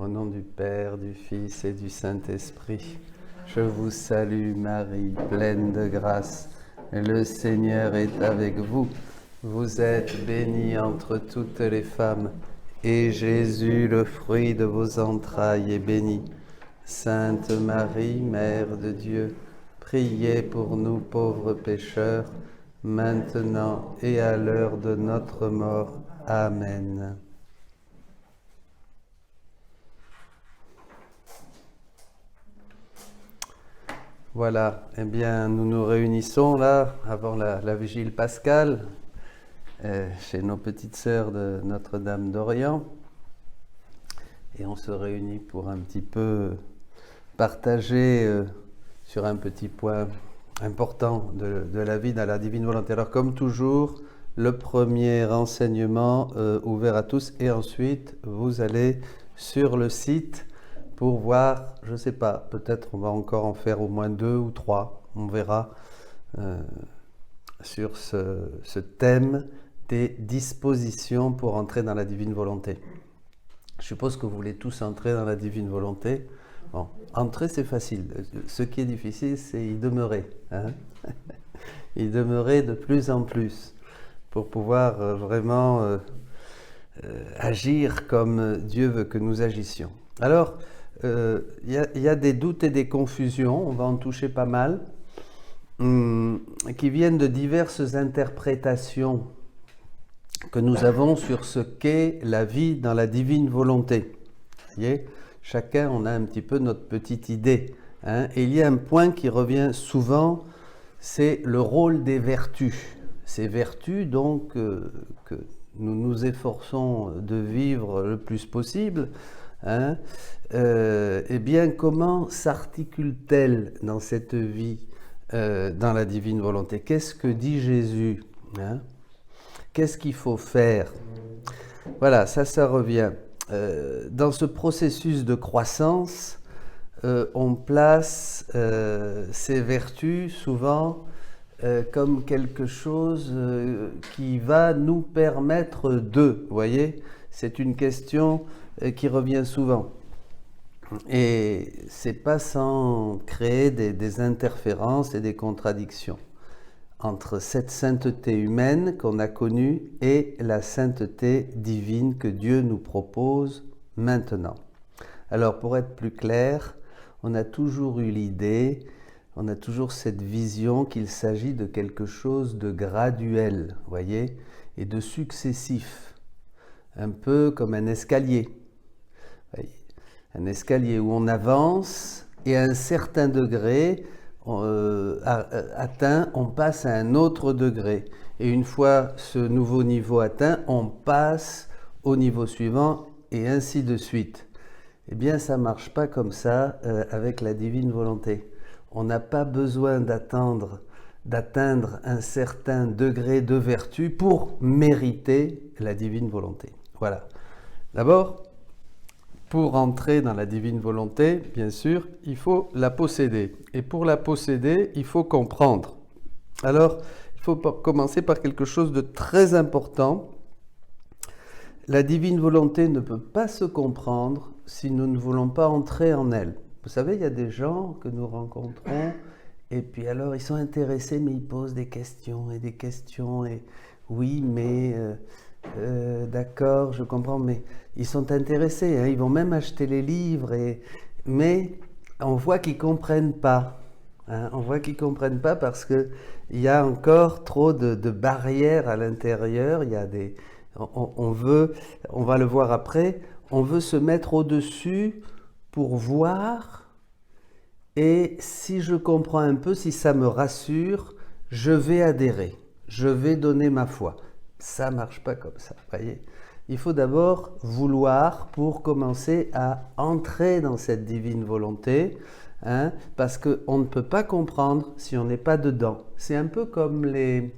Au nom du Père, du Fils et du Saint-Esprit, je vous salue Marie, pleine de grâce. Le Seigneur est avec vous. Vous êtes bénie entre toutes les femmes, et Jésus, le fruit de vos entrailles, est béni. Sainte Marie, Mère de Dieu, priez pour nous pauvres pécheurs, maintenant et à l'heure de notre mort. Amen. Voilà, eh bien, nous nous réunissons là, avant la vigile pascale, chez nos petites sœurs de Notre-Dame d'Orient. Et on se réunit pour un petit peu partager sur un petit point important de la vie dans la divine volonté. Alors, comme toujours, le premier enseignement ouvert à tous, et ensuite, vous allez sur le site pour voir, je ne sais pas, peut-être on va encore en faire au moins 2 ou 3, on verra, sur ce thème des dispositions pour entrer dans la divine volonté. Je suppose que vous voulez tous entrer dans la divine volonté. Bon, entrer c'est facile, ce qui est difficile c'est y demeurer, hein. Y demeurer de plus en plus, pour pouvoir vraiment agir comme Dieu veut que nous agissions. Alors, y a des doutes et des confusions, on va en toucher pas mal, qui viennent de diverses interprétations que nous avons sur ce qu'est la vie dans la divine volonté. Vous voyez, chacun, on a un petit peu notre petite idée, hein. Et il y a un point qui revient souvent, c'est le rôle des vertus. Ces vertus, donc, que nous nous efforçons de vivre le plus possible, hein, eh bien, comment s'articule-t-elle dans cette vie, dans la divine volonté? Qu'est-ce que dit Jésus, hein? Qu'est-ce qu'il faut faire? Voilà, ça revient. Dans ce processus de croissance, on place ces vertus souvent comme quelque chose qui va nous permettre de, vous voyez, c'est une question qui revient souvent. Et c'est pas sans créer des interférences et des contradictions entre cette sainteté humaine qu'on a connue et la sainteté divine que Dieu nous propose maintenant. Alors, pour être plus clair, on a toujours eu l'idée, on a toujours cette vision qu'il s'agit de quelque chose de graduel, voyez, et de successif, un peu comme un escalier. Voyez, un escalier où on avance et à un certain degré, atteint, on passe à un autre degré. Et une fois ce nouveau niveau atteint, on passe au niveau suivant et ainsi de suite. Eh bien, ça ne marche pas comme ça avec la divine volonté. On n'a pas besoin d'atteindre un certain degré de vertu pour mériter la divine volonté. Voilà. D'abord, pour entrer dans la divine volonté, bien sûr, il faut la posséder. Et pour la posséder, il faut comprendre. Alors, il faut commencer par quelque chose de très important. La divine volonté ne peut pas se comprendre si nous ne voulons pas entrer en elle. Vous savez, il y a des gens que nous rencontrons, et puis alors ils sont intéressés, mais ils posent des questions, et oui, mais... d'accord, je comprends, mais ils sont intéressés, hein, ils vont même acheter les livres, mais on voit qu'ils ne comprennent pas. Hein, on voit qu'ils ne comprennent pas parce qu'il y a encore trop de barrières à l'intérieur. Il y a on va le voir après, on veut se mettre au-dessus pour voir, et si je comprends un peu, si ça me rassure, je vais adhérer, je vais donner ma foi. Ça ne marche pas comme ça, voyez. Il faut d'abord vouloir pour commencer à entrer dans cette divine volonté, hein, parce qu'on ne peut pas comprendre si on n'est pas dedans. C'est un peu comme les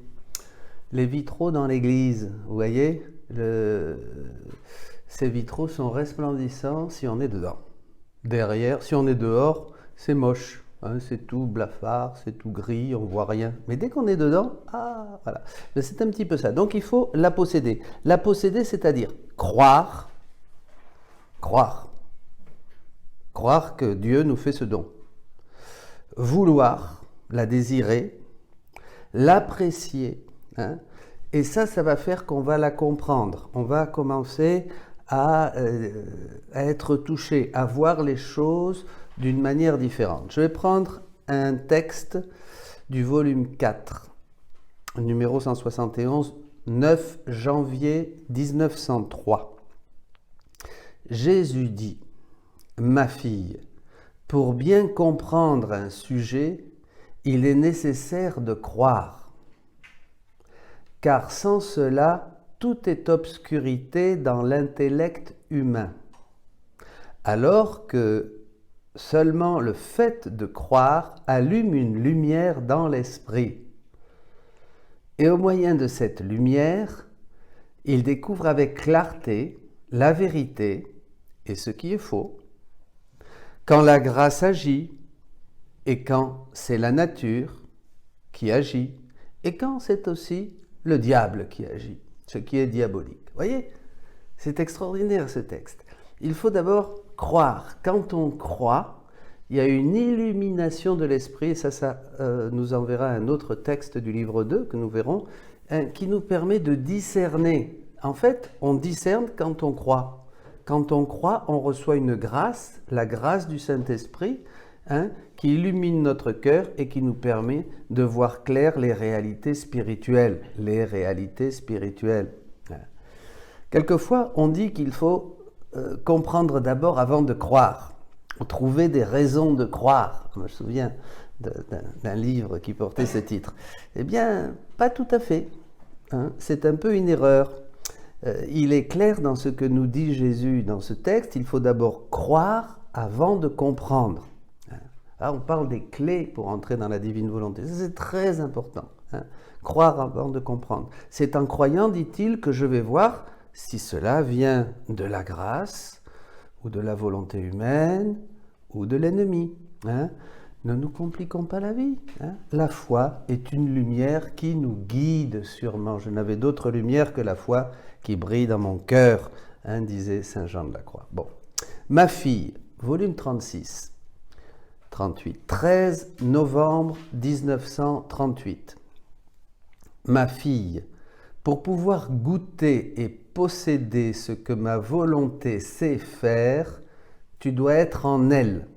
vitraux dans l'église, vous voyez. Ces vitraux sont resplendissants si on est dedans. Derrière, si on est dehors, c'est moche. Hein, c'est tout blafard, c'est tout gris, on voit rien. Mais dès qu'on est dedans, ah, voilà. C'est un petit peu ça. Donc il faut la posséder. La posséder, c'est-à-dire croire, croire que Dieu nous fait ce don. Vouloir, la désirer, l'apprécier, hein, et ça va faire qu'on va la comprendre. On va commencer à être touché, à voir les choses d'une manière différente. Je vais prendre un texte du volume 4, numéro 171, 9 janvier 1903. Jésus dit, « Ma fille, pour bien comprendre un sujet, il est nécessaire de croire. Car sans cela, tout est obscurité dans l'intellect humain. Alors que seulement le fait de croire allume une lumière dans l'esprit. Et au moyen de cette lumière, il découvre avec clarté la vérité et ce qui est faux, quand la grâce agit et quand c'est la nature qui agit et quand c'est aussi le diable qui agit, ce qui est diabolique. Vous voyez, c'est extraordinaire ce texte. Il faut d'abord croire. Quand on croit, il y a une illumination de l'esprit, et ça nous enverra un autre texte du livre 2 que nous verrons, qui nous permet de discerner. En fait, on discerne quand on croit. Quand on croit, on reçoit une grâce, la grâce du Saint-Esprit, qui illumine notre cœur et qui nous permet de voir clair les réalités spirituelles. Les réalités spirituelles. Quelquefois, on dit qu'il faut comprendre d'abord avant de croire. Trouver des raisons de croire. Je me souviens d'un livre qui portait ce titre. Eh bien, pas tout à fait. C'est un peu une erreur. Il est clair dans ce que nous dit Jésus dans ce texte, il faut d'abord croire avant de comprendre. Là, on parle des clés pour entrer dans la divine volonté. Ça, c'est très important. Croire avant de comprendre. C'est en croyant, dit-il, que je vais voir si cela vient de la grâce ou de la volonté humaine ou de l'ennemi. Ne nous compliquons pas la vie. La foi est une lumière qui nous guide sûrement. Je n'avais d'autre lumière que la foi qui brille dans mon cœur, disait Saint Jean de la Croix. Bon. Ma fille, volume 36, 38, 13 novembre 1938. Ma fille, pour pouvoir goûter et posséder ce que ma volonté sait faire, tu dois être en elle.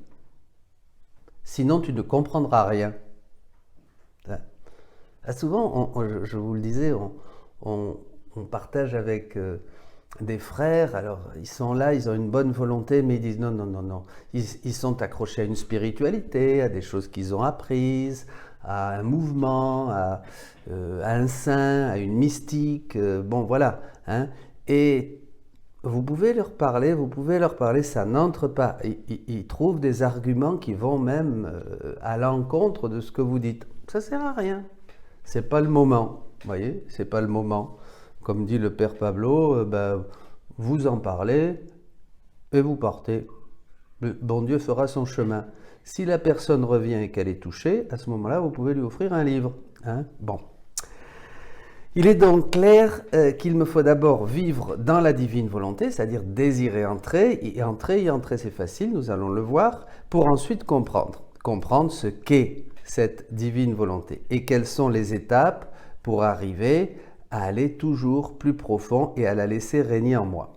Sinon, tu ne comprendras rien. Souvent, je vous le disais, on partage avec des frères, alors ils sont là, ils ont une bonne volonté, mais ils disent non, non, non, non. Ils sont accrochés à une spiritualité, à des choses qu'ils ont apprises, à un mouvement, à un saint, à une mystique, bon voilà. Et vous pouvez leur parler, ça n'entre pas. Ils trouvent des arguments qui vont même à l'encontre de ce que vous dites. Ça ne sert à rien. C'est pas le moment, vous voyez, c'est pas le moment. Comme dit le Père Pablo, vous en parlez et vous partez. Le bon Dieu fera son chemin. Si la personne revient et qu'elle est touchée, à ce moment-là, vous pouvez lui offrir un livre. Bon. Il est donc clair qu'il me faut d'abord vivre dans la divine volonté, c'est-à-dire désirer entrer, y entrer c'est facile, nous allons le voir, pour ensuite comprendre ce qu'est cette divine volonté et quelles sont les étapes pour arriver à aller toujours plus profond et à la laisser régner en moi.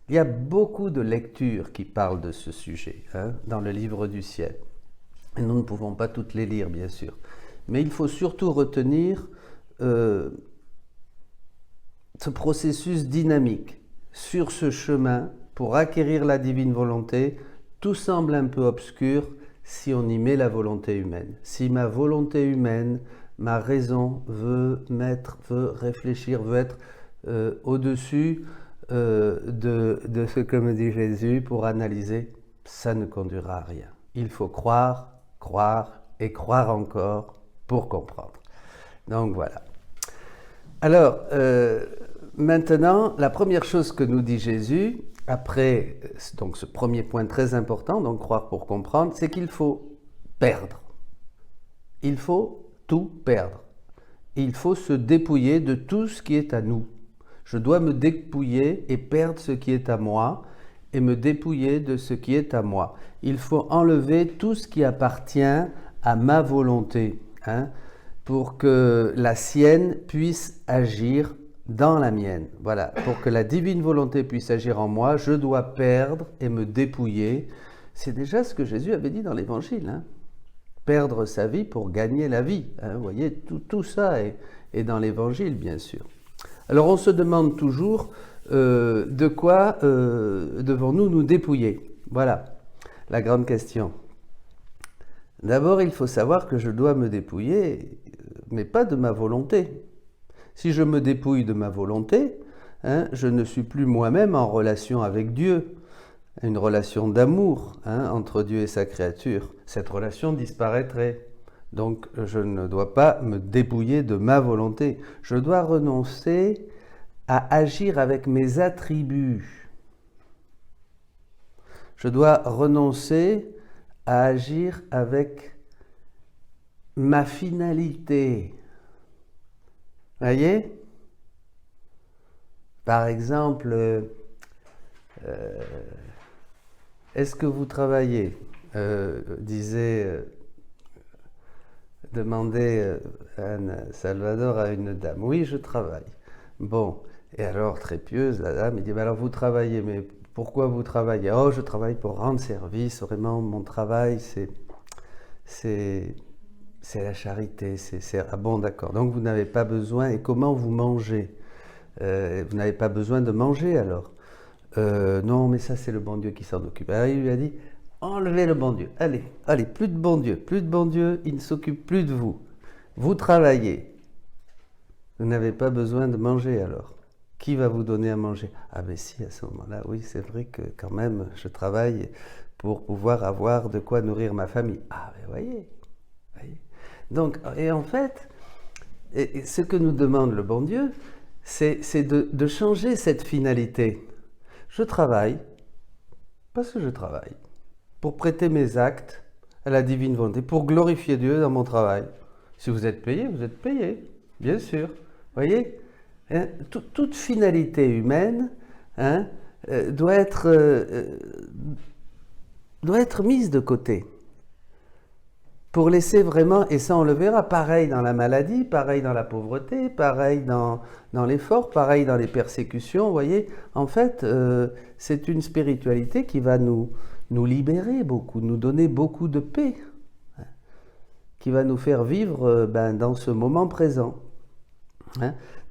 Il y a beaucoup de lectures qui parlent de ce sujet dans le livre du ciel. Et nous ne pouvons pas toutes les lire, bien sûr. Mais il faut surtout retenir ce processus dynamique. Sur ce chemin, pour acquérir la divine volonté, tout semble un peu obscur si on y met la volonté humaine. Si ma volonté humaine, ma raison veut réfléchir, veut être au-dessus de ce que me dit Jésus pour analyser, ça ne conduira à rien. Il faut croire, croire et croire encore pour comprendre. Donc voilà. Alors, maintenant, la première chose que nous dit Jésus, après donc ce premier point très important, donc croire pour comprendre, c'est qu'il faut perdre. Il faut tout perdre. Il faut se dépouiller de tout ce qui est à nous. Je dois me dépouiller et perdre ce qui est à moi et me dépouiller de ce qui est à moi. Il faut enlever tout ce qui appartient à ma volonté, pour que la sienne puisse agir dans la mienne. Voilà, pour que la divine volonté puisse agir en moi, je dois perdre et me dépouiller. C'est déjà ce que Jésus avait dit dans l'Évangile. Perdre sa vie pour gagner la vie. Vous voyez, tout ça est dans l'Évangile, bien sûr. Alors on se demande toujours de quoi devons-nous nous dépouiller? Voilà, la grande question. D'abord, il faut savoir que je dois me dépouiller, mais pas de ma volonté. Si je me dépouille de ma volonté, je ne suis plus moi-même en relation avec Dieu, une relation d'amour entre Dieu et sa créature. Cette relation disparaîtrait. Donc, je ne dois pas me dépouiller de ma volonté. Je dois renoncer à agir avec mes attributs. Je dois renoncer à agir avec ma finalité. Voyez? Par exemple, est-ce que vous travaillez? Demandait Salvador à une dame. Oui, je travaille. Bon, et alors, très pieuse, la dame, il dit, alors vous travaillez, mais pourquoi vous travaillez? Oh, je travaille pour rendre service, vraiment, mon travail, c'est la charité. Ah bon, d'accord, donc vous n'avez pas besoin, et comment vous mangez? Vous n'avez pas besoin de manger, alors? Non, mais ça, c'est le bon Dieu qui s'en occupe. Alors, il lui a dit, enlevez le bon Dieu. Allez, plus de bon Dieu, il ne s'occupe plus de vous. Vous travaillez. Vous n'avez pas besoin de manger alors. Qui va vous donner à manger? Ah ben si, à ce moment-là, oui, c'est vrai que quand même, je travaille pour pouvoir avoir de quoi nourrir ma famille. Ah ben voyez. Donc, et en fait, ce que nous demande le bon Dieu, c'est de changer cette finalité. Je travaille parce que je travaille. Pour prêter mes actes à la divine volonté, pour glorifier Dieu dans mon travail. Si vous êtes payé, bien sûr. Voyez, toute finalité humaine doit être mise de côté pour laisser vraiment, et ça on le verra, pareil dans la maladie, pareil dans la pauvreté, pareil dans l'effort, pareil dans les persécutions. Vous voyez, en fait, c'est une spiritualité qui va nous libérer beaucoup, nous donner beaucoup de paix, qui va nous faire vivre dans ce moment présent.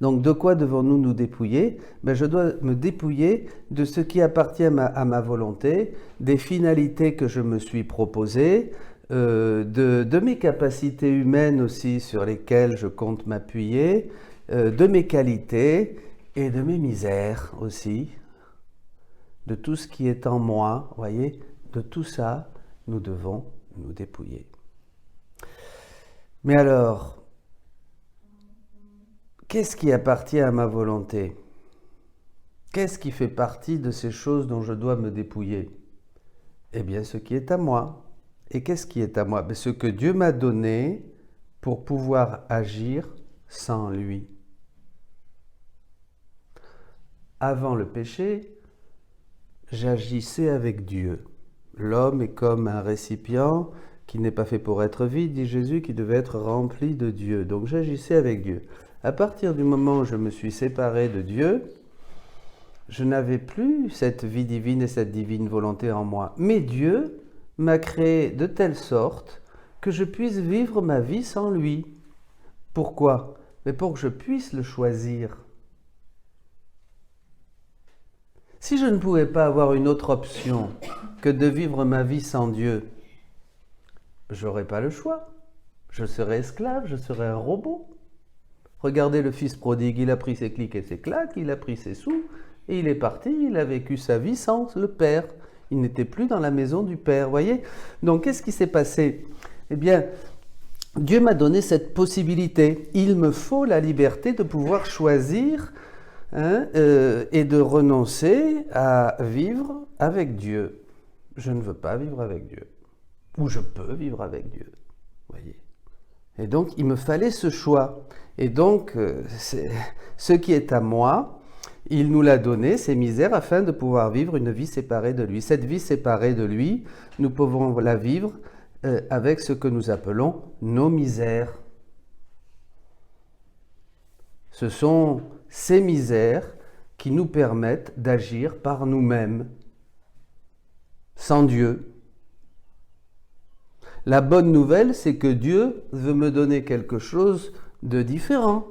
Donc de quoi devons-nous nous dépouiller? Je dois me dépouiller de ce qui appartient à ma volonté, des finalités que je me suis proposées, de mes capacités humaines aussi sur lesquelles je compte m'appuyer, de mes qualités et de mes misères aussi, de tout ce qui est en moi, voyez, de tout ça, nous devons nous dépouiller. Mais alors, qu'est-ce qui appartient à ma volonté? Qu'est-ce qui fait partie de ces choses dont je dois me dépouiller? Eh bien, ce qui est à moi. Et qu'est-ce qui est à moi? Ce que Dieu m'a donné pour pouvoir agir sans lui. Avant le péché, j'agissais avec Dieu. L'homme est comme un récipient qui n'est pas fait pour être vide, dit Jésus, qui devait être rempli de Dieu. Donc j'agissais avec Dieu. À partir du moment où je me suis séparé de Dieu, je n'avais plus cette vie divine et cette divine volonté en moi. Mais Dieu m'a créé de telle sorte que je puisse vivre ma vie sans lui. Pourquoi? Mais pour que je puisse le choisir. Si je ne pouvais pas avoir une autre option que de vivre ma vie sans Dieu, j'aurais pas le choix. Je serais esclave, je serais un robot. Regardez le fils prodigue, il a pris ses clics et ses claques, il a pris ses sous, et il est parti, il a vécu sa vie sans le Père. Il n'était plus dans la maison du Père, voyez? Donc, qu'est-ce qui s'est passé? Eh bien, Dieu m'a donné cette possibilité. Il me faut la liberté de pouvoir choisir et de renoncer à vivre avec Dieu. Je ne veux pas vivre avec Dieu. Ou je peux vivre avec Dieu, voyez? Et donc, il me fallait ce choix. Et donc, ce qui est à moi, Il nous l'a donné, ces misères, afin de pouvoir vivre une vie séparée de lui. Cette vie séparée de lui, nous pouvons la vivre avec ce que nous appelons nos misères. Ce sont ces misères qui nous permettent d'agir par nous-mêmes, sans Dieu. La bonne nouvelle, c'est que Dieu veut me donner quelque chose de différent,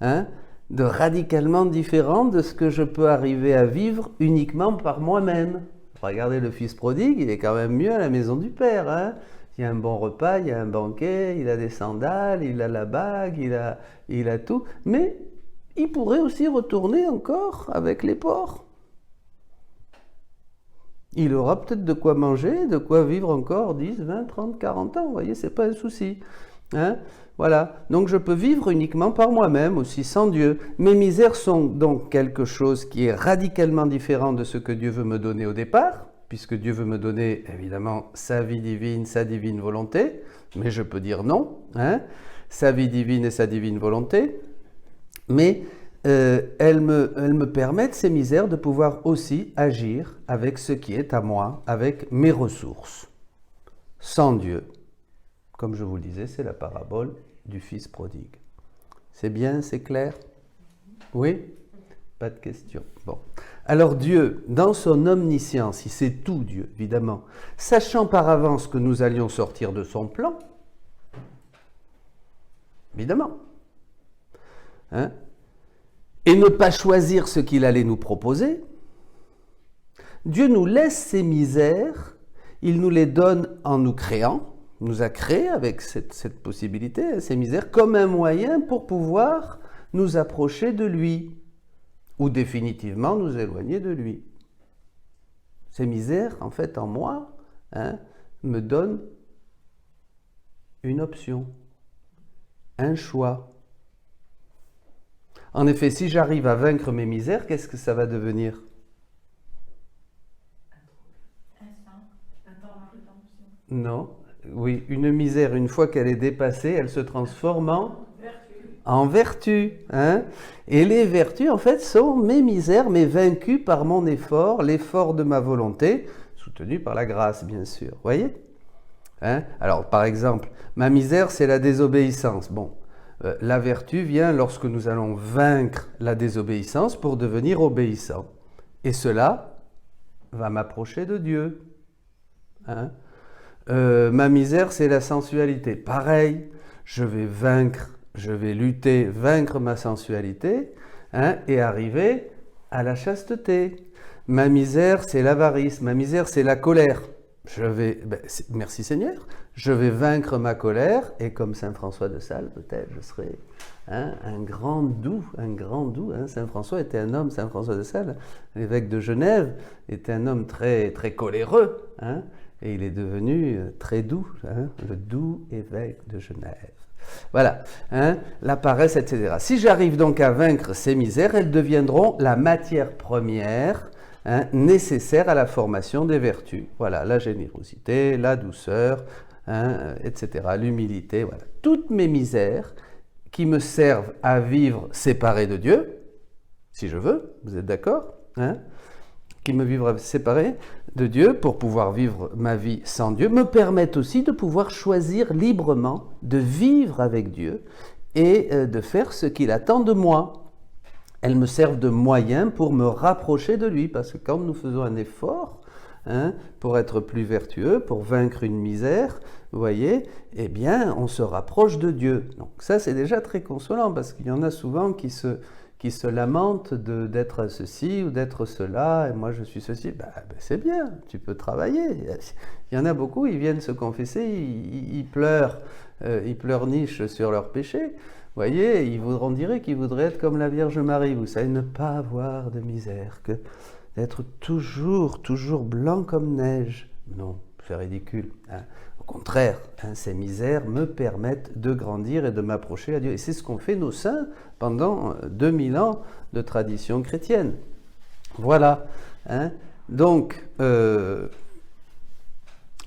de radicalement différent de ce que je peux arriver à vivre uniquement par moi-même. Regardez le fils prodigue, il est quand même mieux à la maison du Père. Il y a un bon repas, il y a un banquet, il a des sandales, il a la bague, il a tout. Mais il pourrait aussi retourner encore avec les porcs. Il aura peut-être de quoi manger, de quoi vivre encore 10, 20, 30, 40 ans. Vous voyez, c'est pas un souci. Voilà. Donc je peux vivre uniquement par moi-même, aussi sans Dieu. Mes misères sont donc quelque chose qui est radicalement différent de ce que Dieu veut me donner au départ, puisque Dieu veut me donner évidemment sa vie divine, sa divine volonté, mais je peux dire non, sa vie divine et sa divine volonté, mais elles me permettent, ces misères, de pouvoir aussi agir avec ce qui est à moi, avec mes ressources, sans Dieu. Comme je vous le disais, c'est la parabole du fils prodigue. C'est bien, c'est clair? Oui? Pas de question. Bon. Alors Dieu, dans son omniscience, il sait tout, Dieu, évidemment, sachant par avance que nous allions sortir de son plan, évidemment, et ne pas choisir ce qu'il allait nous proposer, Dieu nous laisse ces misères, il nous les donne en nous créant, nous a créés avec cette possibilité, ces misères, comme un moyen pour pouvoir nous approcher de lui, ou définitivement nous éloigner de lui. Ces misères, en fait, en moi, me donnent une option, un choix. En effet, si j'arrive à vaincre mes misères, qu'est-ce que ça va devenir? Non. Oui, une misère, une fois qu'elle est dépassée, elle se transforme en vertu. Et les vertus, en fait, sont mes misères, mais vaincues par mon effort, l'effort de ma volonté, soutenu par la grâce, bien sûr. Vous voyez? Alors, par exemple, ma misère, c'est la désobéissance. Bon, la vertu vient lorsque nous allons vaincre la désobéissance pour devenir obéissants. Et cela va m'approcher de Dieu. Ma misère, c'est la sensualité. Pareil, je vais lutter, vaincre ma sensualité, et arriver à la chasteté. Ma misère, c'est l'avarice. Ma misère, c'est la colère. Merci Seigneur, je vais vaincre ma colère, et comme Saint François de Sales, peut-être, je serai un grand doux. Saint François était un homme, Saint François de Sales, l'évêque de Genève, était un homme très, très coléreux, et il est devenu très doux, le doux évêque de Genève. Voilà, la paresse, etc. Si j'arrive donc à vaincre ces misères, elles deviendront la matière première nécessaire à la formation des vertus. Voilà, la générosité, la douceur, etc., l'humilité, voilà. Toutes mes misères qui me servent à vivre séparé de Dieu, si je veux, vous êtes d'accord, qui me vivent séparé de Dieu pour pouvoir vivre ma vie sans Dieu, me permettent aussi de pouvoir choisir librement de vivre avec Dieu et de faire ce qu'il attend de moi. Elles me servent de moyen pour me rapprocher de lui, parce que quand nous faisons un effort pour être plus vertueux, pour vaincre une misère, vous voyez, eh bien, on se rapproche de Dieu. Donc ça, c'est déjà très consolant, parce qu'il y en a souvent qui se lamentent d'être ceci ou d'être cela, et moi je suis ceci. C'est bien, tu peux travailler. Il y en a beaucoup, ils viennent se confesser, ils pleurnichent sur leurs péchés. Vous voyez, on dirait qu'ils voudraient être comme la Vierge Marie, vous savez, ne pas avoir de misère, que d'être toujours blanc comme neige. Non, c'est ridicule. Au contraire, ces misères me permettent de grandir et de m'approcher à Dieu. Et c'est ce qu'ont fait nos saints pendant 2000 ans de tradition chrétienne. Voilà. Donc, elles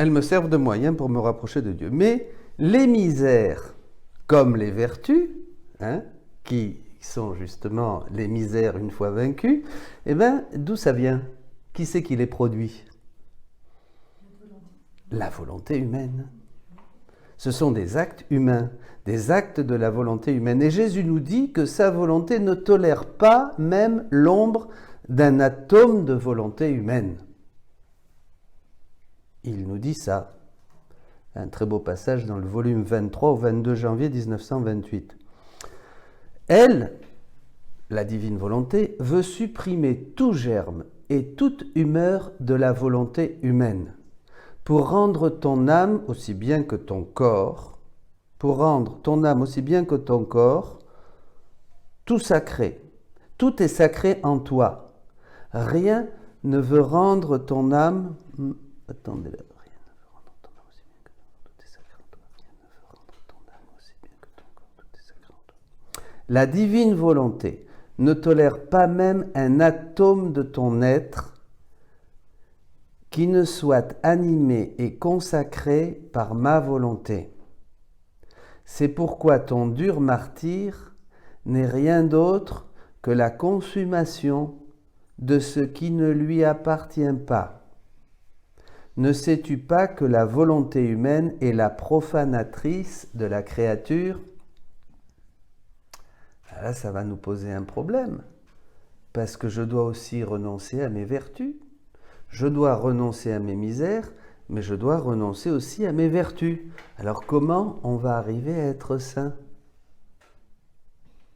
me servent de moyen pour me rapprocher de Dieu. Mais les misères, comme les vertus, qui qui sont justement les misères une fois vaincues, eh bien, d'où ça vient? Qui c'est qui les produit? La volonté humaine. Ce sont des actes humains, des actes de la volonté humaine. Et Jésus nous dit que sa volonté ne tolère pas même l'ombre d'un atome de volonté humaine. Il nous dit ça. Un très beau passage dans le volume 23 au 22 janvier 1928. Elle, la divine volonté, veut supprimer tout germe et toute humeur de la volonté humaine pour rendre ton âme aussi bien que ton corps, tout sacré. Tout est sacré en toi. Rien ne veut rendre ton âme... Attendez là. La divine volonté ne tolère pas même un atome de ton être qui ne soit animé et consacré par ma volonté. C'est pourquoi ton dur martyre n'est rien d'autre que la consommation de ce qui ne lui appartient pas. Ne sais-tu pas que la volonté humaine est la profanatrice de la créature ? Là, ça va nous poser un problème, parce que je dois aussi renoncer à mes vertus. Je dois renoncer à mes misères, mais je dois renoncer aussi à mes vertus. Alors comment on va arriver à être saint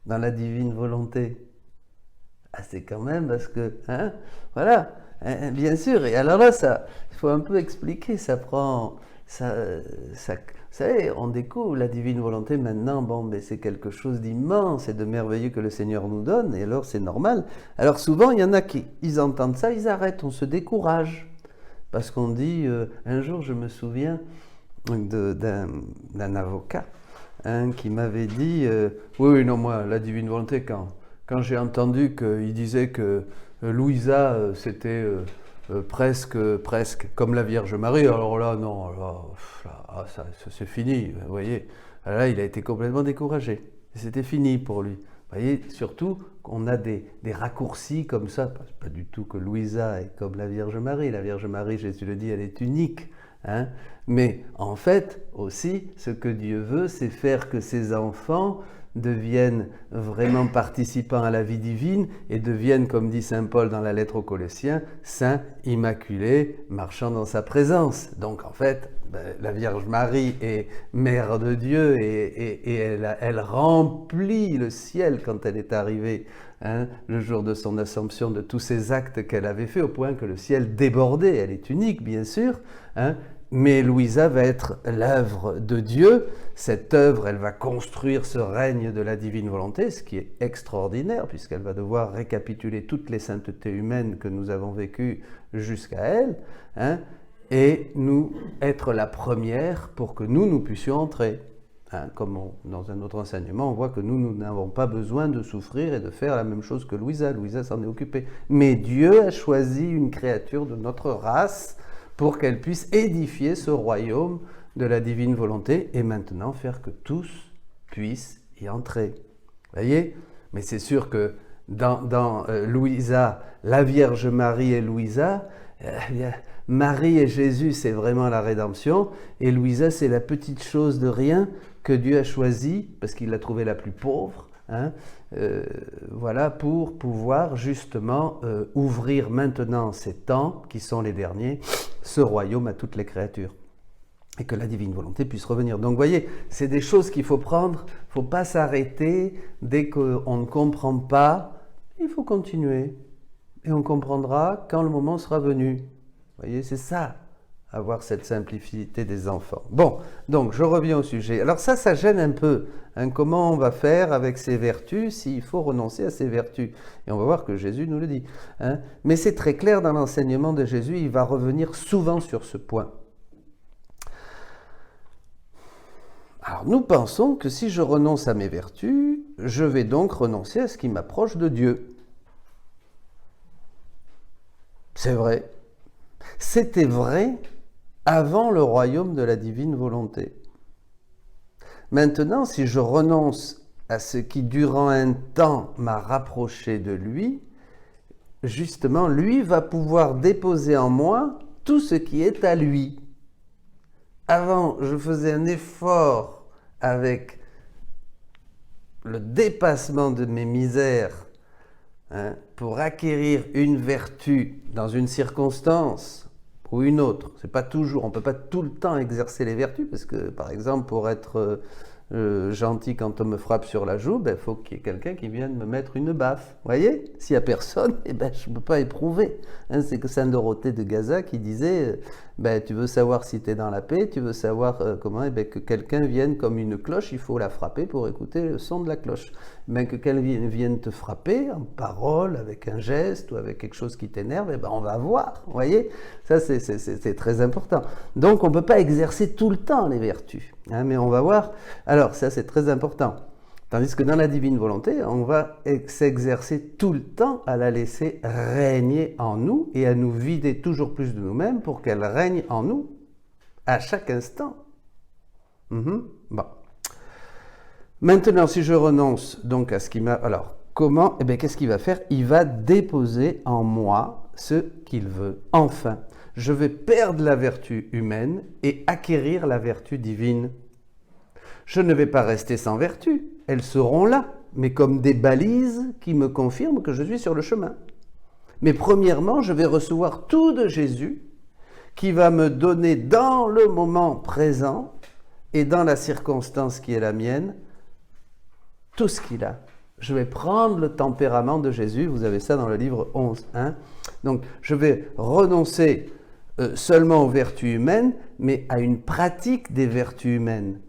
dans la divine volonté? C'est quand même parce que, voilà, bien sûr. Et alors là, il faut un peu expliquer, ça prend... Vous savez, on découvre la divine volonté maintenant, c'est quelque chose d'immense et de merveilleux que le Seigneur nous donne, et alors c'est normal. Alors souvent, il y en a qui, ils entendent ça, ils arrêtent, on se décourage. Parce qu'on dit, un jour je me souviens d'un avocat qui m'avait dit, oui, non, moi, la divine volonté, quand j'ai entendu qu'il disait que Louisa, c'était... presque comme la Vierge Marie, alors là, non, là, ça c'est fini, vous voyez. Là, il a été complètement découragé. C'était fini pour lui. Vous voyez, surtout qu'on a des raccourcis comme ça. Pas du tout que Louisa est comme la Vierge Marie. La Vierge Marie, Jésus le dit, elle est unique. Mais en fait, aussi, ce que Dieu veut, c'est faire que ses enfants deviennent vraiment participants à la vie divine et deviennent, comme dit saint Paul dans la lettre aux Colossiens, saints, immaculés, marchant dans sa présence. Donc en fait, la Vierge Marie est mère de Dieu et elle remplit le ciel quand elle est arrivée, le jour de son Assomption, de tous ces actes qu'elle avait fait, au point que le ciel débordait. Elle est unique, bien sûr, mais Louisa va être l'œuvre de Dieu. Cette œuvre, elle va construire ce règne de la divine volonté, ce qui est extraordinaire, puisqu'elle va devoir récapituler toutes les saintetés humaines que nous avons vécues jusqu'à elle, et nous être la première pour que nous puissions entrer. Comme dans un autre enseignement, on voit que nous n'avons pas besoin de souffrir et de faire la même chose que Louisa. Louisa s'en est occupée. Mais Dieu a choisi une créature de notre race pour qu'elle puisse édifier ce royaume de la divine volonté et maintenant faire que tous puissent y entrer. Vous voyez? Mais c'est sûr que dans Louisa, la Vierge Marie et Louisa, Marie et Jésus, c'est vraiment la rédemption, et Louisa, c'est la petite chose de rien que Dieu a choisie, parce qu'il l'a trouvée la plus pauvre, voilà, pour pouvoir justement ouvrir maintenant ces temps, qui sont les derniers, ce royaume à toutes les créatures. Et que la divine volonté puisse revenir. Donc vous voyez, c'est des choses qu'il faut prendre, il ne faut pas s'arrêter dès qu'on ne comprend pas, il faut continuer. Et on comprendra quand le moment sera venu. Vous voyez, c'est ça, avoir cette simplicité des enfants. Bon, donc je reviens au sujet. Alors ça gêne un peu. Comment on va faire avec ses vertus s'il faut renoncer à ses vertus? Et on va voir que Jésus nous le dit. Mais c'est très clair dans l'enseignement de Jésus, il va revenir souvent sur ce point. Alors nous pensons que si je renonce à mes vertus, je vais donc renoncer à ce qui m'approche de Dieu. C'est vrai. C'était vrai avant le royaume de la divine volonté. Maintenant, si je renonce à ce qui durant un temps m'a rapproché de lui, justement, lui va pouvoir déposer en moi tout ce qui est à lui. Avant, je faisais un effort avec le dépassement de mes misères, hein, pour acquérir une vertu dans une circonstance ou une autre. C'est pas toujours, on ne peut pas tout le temps exercer les vertus, parce que, par exemple, pour être gentil quand on me frappe sur la joue, il faut qu'il y ait quelqu'un qui vienne me mettre une baffe. Vous voyez? S'il n'y a personne, je ne peux pas éprouver. Hein, c'est que Saint Dorothée de Gaza qui disait, tu veux savoir si tu es dans la paix, tu veux savoir comment, que quelqu'un vienne comme une cloche, il faut la frapper pour écouter le son de la cloche. Que quelqu'un vienne te frapper en parole, avec un geste ou avec quelque chose qui t'énerve, on va voir. Vous voyez? Ça, c'est très important. Donc, on ne peut pas exercer tout le temps les vertus. Hein, mais on va voir. Alors, ça, c'est très important. Tandis que dans la divine volonté, on va s'exercer tout le temps à la laisser régner en nous et à nous vider toujours plus de nous-mêmes pour qu'elle règne en nous à chaque instant. Bon. Maintenant, si je renonce donc à ce qui m'a... Alors, comment? Qu'est-ce qu'il va faire? Il va déposer en moi ce qu'il veut. Enfin, je vais perdre la vertu humaine et acquérir la vertu divine. Je ne vais pas rester sans vertu. Elles seront là, mais comme des balises qui me confirment que je suis sur le chemin. Mais premièrement, je vais recevoir tout de Jésus qui va me donner dans le moment présent et dans la circonstance qui est la mienne, tout ce qu'il a. Je vais prendre le tempérament de Jésus, vous avez ça dans le livre 11. Hein? Donc, je vais renoncer seulement aux vertus humaines, mais à une pratique des vertus humaines.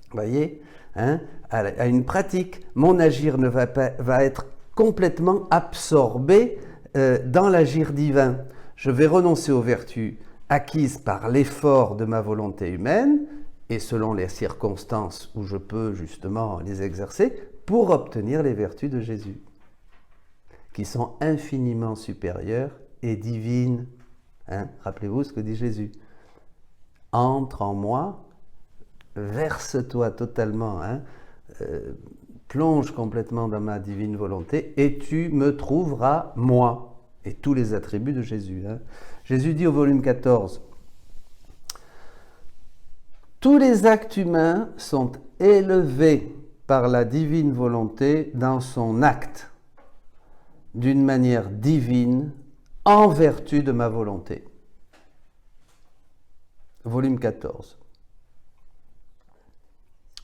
Vous voyez, hein? À une pratique. Mon agir va être complètement absorbé dans l'agir divin. Je vais renoncer aux vertus acquises par l'effort de ma volonté humaine et selon les circonstances où je peux justement les exercer pour obtenir les vertus de Jésus, qui sont infiniment supérieures et divines. Hein? Rappelez-vous ce que dit Jésus. Entre en moi, verse-toi totalement, hein, plonge complètement dans ma divine volonté et tu me trouveras moi et tous les attributs de Jésus. Hein. Jésus dit au volume 14, tous les actes humains sont élevés par la divine volonté dans son acte, d'une manière divine, en vertu de ma volonté. Volume 14.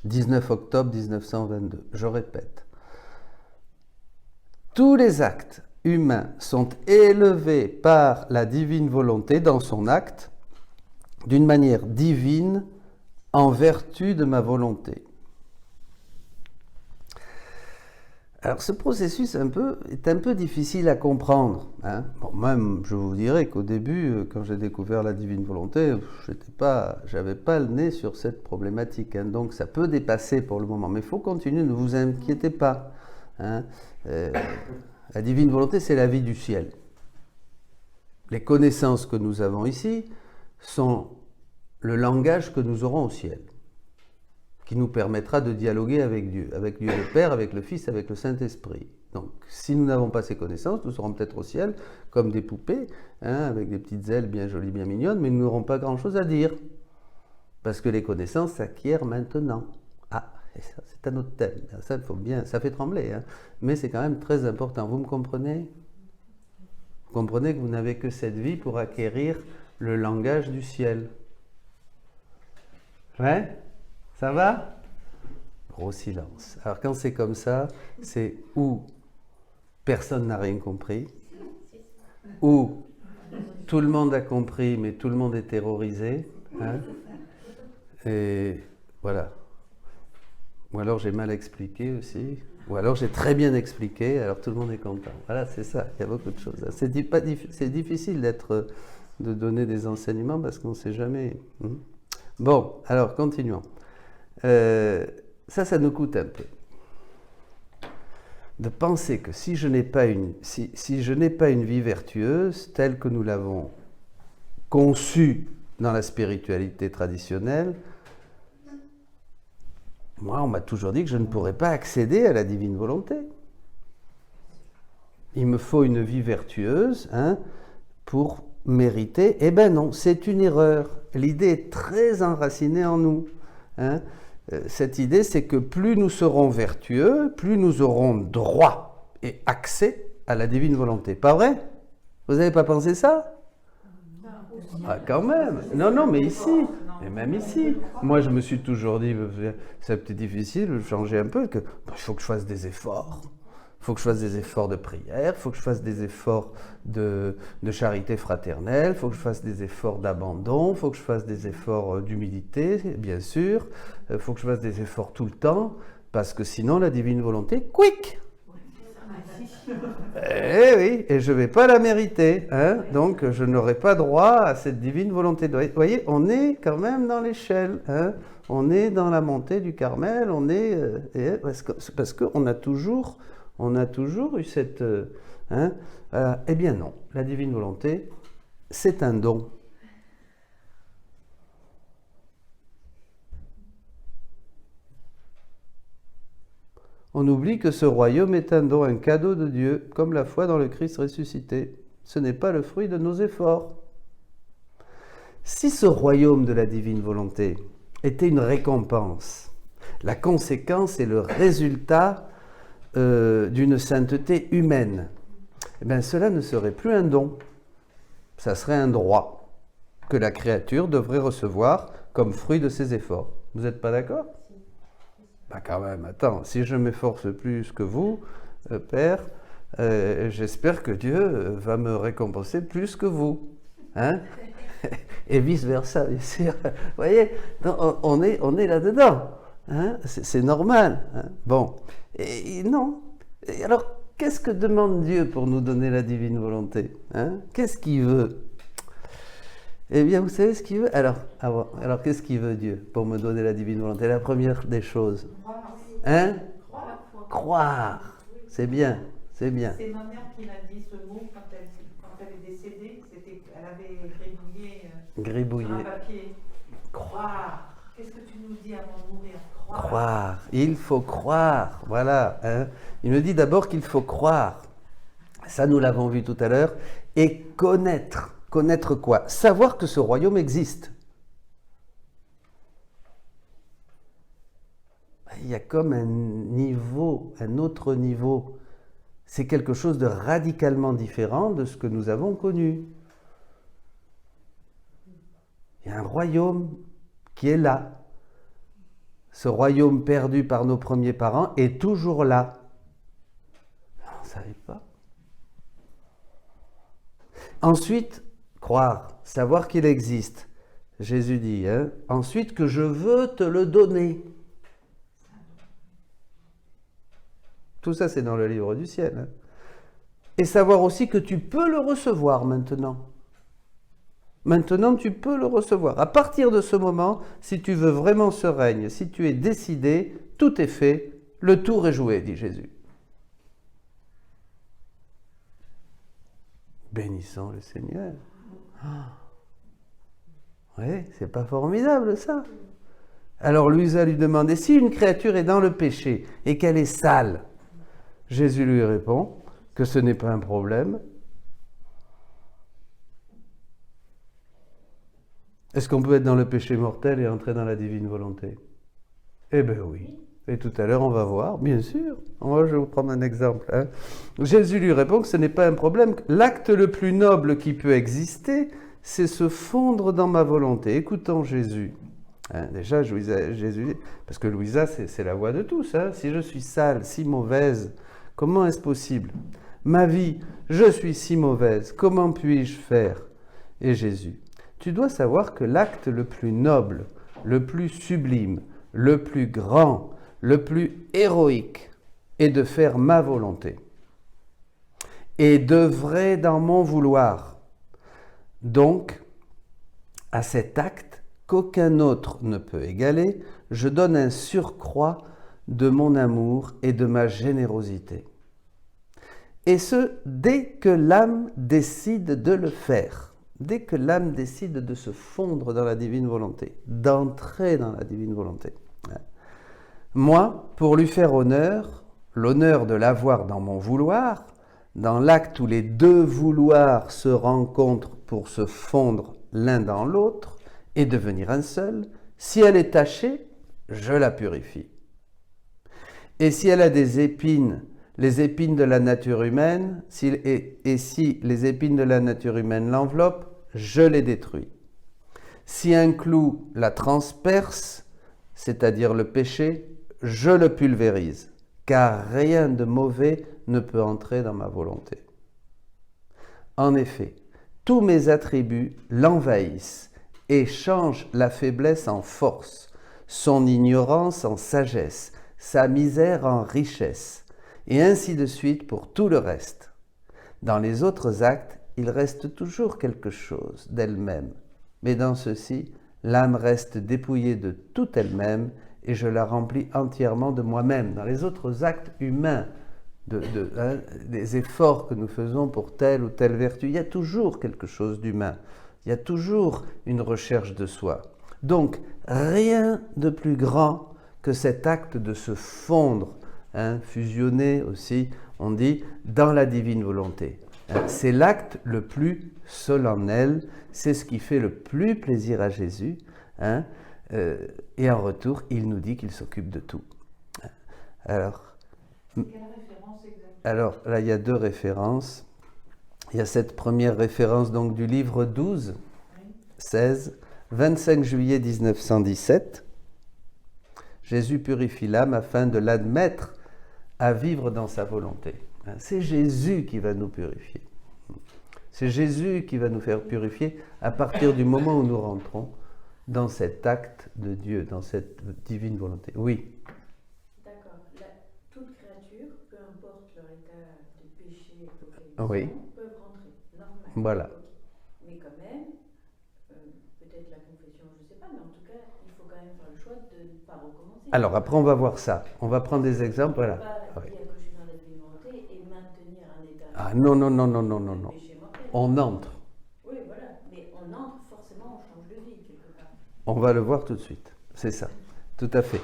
19 octobre 1922. Je répète. Tous les actes humains sont élevés par la divine volonté dans son acte, d'une manière divine, en vertu de ma volonté. Alors ce processus est un peu difficile à comprendre. Hein. Bon, même je vous dirais qu'au début, quand j'ai découvert la divine volonté, j'avais pas le nez sur cette problématique. Hein. Donc ça peut dépasser pour le moment, mais il faut continuer, ne vous inquiétez pas. Hein. La divine volonté, c'est la vie du ciel. Les connaissances que nous avons ici sont le langage que nous aurons au ciel, qui nous permettra de dialoguer avec Dieu le Père, avec le Fils, avec le Saint-Esprit. Donc, si nous n'avons pas ces connaissances, nous serons peut-être au ciel comme des poupées, hein, avec des petites ailes bien jolies, bien mignonnes, mais nous n'aurons pas grand-chose à dire, parce que les connaissances s'acquièrent maintenant. Ah, et ça, c'est un autre thème. Ça, ça fait trembler, hein, mais c'est quand même très important. Vous me comprenez? Vous comprenez que vous n'avez que cette vie pour acquérir le langage du ciel. Ouais? Ça va? Gros silence. Alors quand c'est comme ça, c'est ou personne n'a rien compris, ou tout le monde a compris, mais tout le monde est terrorisé. Hein? Et voilà. Ou alors j'ai mal expliqué aussi, ou alors j'ai très bien expliqué, alors tout le monde est content. Voilà, c'est ça, il y a beaucoup de choses. C'est difficile de donner des enseignements parce qu'on ne sait jamais. Bon, alors continuons. Ça nous coûte un peu. De penser que si je n'ai pas une vie vertueuse telle que nous l'avons conçue dans la spiritualité traditionnelle, Moi, on m'a toujours dit que je ne pourrais pas accéder à la divine volonté. Il me faut une vie vertueuse pour mériter. Eh bien non, c'est une erreur. L'idée est très enracinée en nous. Cette idée, c'est que plus nous serons vertueux, plus nous aurons droit et accès à la divine volonté. Pas vrai? Vous n'avez pas pensé ça? Ah, quand même. Non, mais ici, et même ici. Moi, je me suis toujours dit, c'est peut-être difficile de changer un peu, qu'il faut que je fasse des efforts. Il faut que je fasse des efforts de prière, il faut que je fasse des efforts de charité fraternelle, il faut que je fasse des efforts d'abandon, il faut que je fasse des efforts d'humilité, bien sûr. Il faut que je fasse des efforts tout le temps, parce que sinon, la divine volonté, quick! Eh oui, et je ne vais pas la mériter, donc je n'aurai pas droit à cette divine volonté. Vous voyez, on est quand même dans l'échelle, on est dans la montée du Carmel, on est parce qu'on a toujours eu cette... eh bien non, la divine volonté, c'est un don. On oublie que ce royaume est un don, un cadeau de Dieu, comme la foi dans le Christ ressuscité. Ce n'est pas le fruit de nos efforts. Si ce royaume de la divine volonté était une récompense, la conséquence est le résultat d'une sainteté humaine, eh bien cela ne serait plus un don, ça serait un droit que la créature devrait recevoir comme fruit de ses efforts. Vous n'êtes pas d'accord ? Ben quand même, attends, si je m'efforce plus que vous, Père, j'espère que Dieu va me récompenser plus que vous. Et vice-versa, bien sûr. Vous voyez, on est là-dedans. C'est normal. Bon, et non. Et alors, qu'est-ce que demande Dieu pour nous donner la divine volonté? Qu'est-ce qu'il veut? Eh bien, vous savez ce qu'il veut? Alors qu'est-ce qu'il veut Dieu pour me donner la divine volonté? La première des choses. Croire. C'est bien, c'est bien. C'est ma mère qui m'a dit ce mot quand elle est décédée. Elle avait gribouillé sur un papier. Croire. Qu'est-ce que tu nous dis avant de mourir? Croire. Il faut croire. Voilà. Il me dit d'abord qu'il faut croire. Ça, nous l'avons vu tout à l'heure. Et connaître. Connaître quoi? Savoir que ce royaume existe. Il y a comme un niveau, un autre niveau. C'est quelque chose de radicalement différent de ce que nous avons connu. Il y a un royaume qui est là. Ce royaume perdu par nos premiers parents est toujours là. On ne savait pas. Ensuite, croire, savoir qu'il existe. Jésus dit, ensuite que je veux te le donner. Tout ça, c'est dans le livre du ciel. Et savoir aussi que tu peux le recevoir maintenant. Maintenant, tu peux le recevoir. À partir de ce moment, si tu veux vraiment ce règne, si tu es décidé, tout est fait, le tour est joué, dit Jésus. Bénissons le Seigneur. Oui, c'est pas formidable ça. Alors Louisa lui demandait, si une créature est dans le péché et qu'elle est sale, Jésus lui répond que ce n'est pas un problème. Est-ce qu'on peut être dans le péché mortel et entrer dans la divine volonté? Eh bien oui. Et tout à l'heure, on va voir, bien sûr. Moi, je vais vous prendre un exemple. Jésus lui répond que ce n'est pas un problème. L'acte le plus noble qui peut exister, c'est se fondre dans ma volonté. Écoutons Jésus. Déjà, Jésus, parce que Louisa, c'est la voix de tous. Si je suis sale, si mauvaise, comment est-ce possible? Ma vie, je suis si mauvaise, comment puis-je faire? Et Jésus, tu dois savoir que l'acte le plus noble, le plus sublime, le plus grand, le plus héroïque est de faire ma volonté et d'œuvrer dans mon vouloir. Donc, à cet acte qu'aucun autre ne peut égaler, je donne un surcroît de mon amour et de ma générosité. Et ce, dès que l'âme décide de le faire, dès que l'âme décide de se fondre dans la divine volonté, d'entrer dans la divine volonté. Moi, pour lui faire honneur, l'honneur de l'avoir dans mon vouloir, dans l'acte où les deux vouloirs se rencontrent pour se fondre l'un dans l'autre et devenir un seul, si elle est tachée, je la purifie. Et si elle a des épines, les épines de la nature humaine, et si les épines de la nature humaine l'enveloppent, je les détruis. Si un clou la transperce, c'est-à-dire le péché, je le pulvérise, car rien de mauvais ne peut entrer dans ma volonté. En effet, tous mes attributs l'envahissent et changent la faiblesse en force, son ignorance en sagesse, sa misère en richesse, et ainsi de suite pour tout le reste. Dans les autres actes, il reste toujours quelque chose d'elle-même, mais dans ceux-ci, l'âme reste dépouillée de toute elle-même et je la remplis entièrement de moi-même. Dans les autres actes humains, des efforts que nous faisons pour telle ou telle vertu, il y a toujours quelque chose d'humain, il y a toujours une recherche de soi. Donc, rien de plus grand que cet acte de se fondre, fusionner aussi, on dit, dans la divine volonté. C'est l'acte le plus solennel, c'est ce qui fait le plus plaisir à Jésus, et en retour, il nous dit qu'il s'occupe de tout. Alors là, il y a deux références. Il y a cette première référence donc du livre 12, 16, 25 juillet 1917. Jésus purifie l'âme afin de l'admettre à vivre dans sa volonté. C'est Jésus qui va nous purifier. C'est Jésus qui va nous faire purifier à partir du moment où nous rentrons dans cet acte de Dieu, dans cette divine volonté. Oui. D'accord. Toute créature, peu importe leur état de péché oui. peuvent rentrer, normal. Voilà. Okay. Mais quand même, peut-être la confession, je ne sais pas, mais en tout cas, il faut quand même faire le choix de ne pas recommencer. Alors après, on va voir ça. On va prendre des exemples. Voilà. Pas dire que je suis dans la divine volonté et maintenir un état Ah non. péché mortel. On entre. Oui, voilà. Mais on entre, forcément, on change de vie quelque part. On va le voir tout de suite. C'est ça. Tout à fait.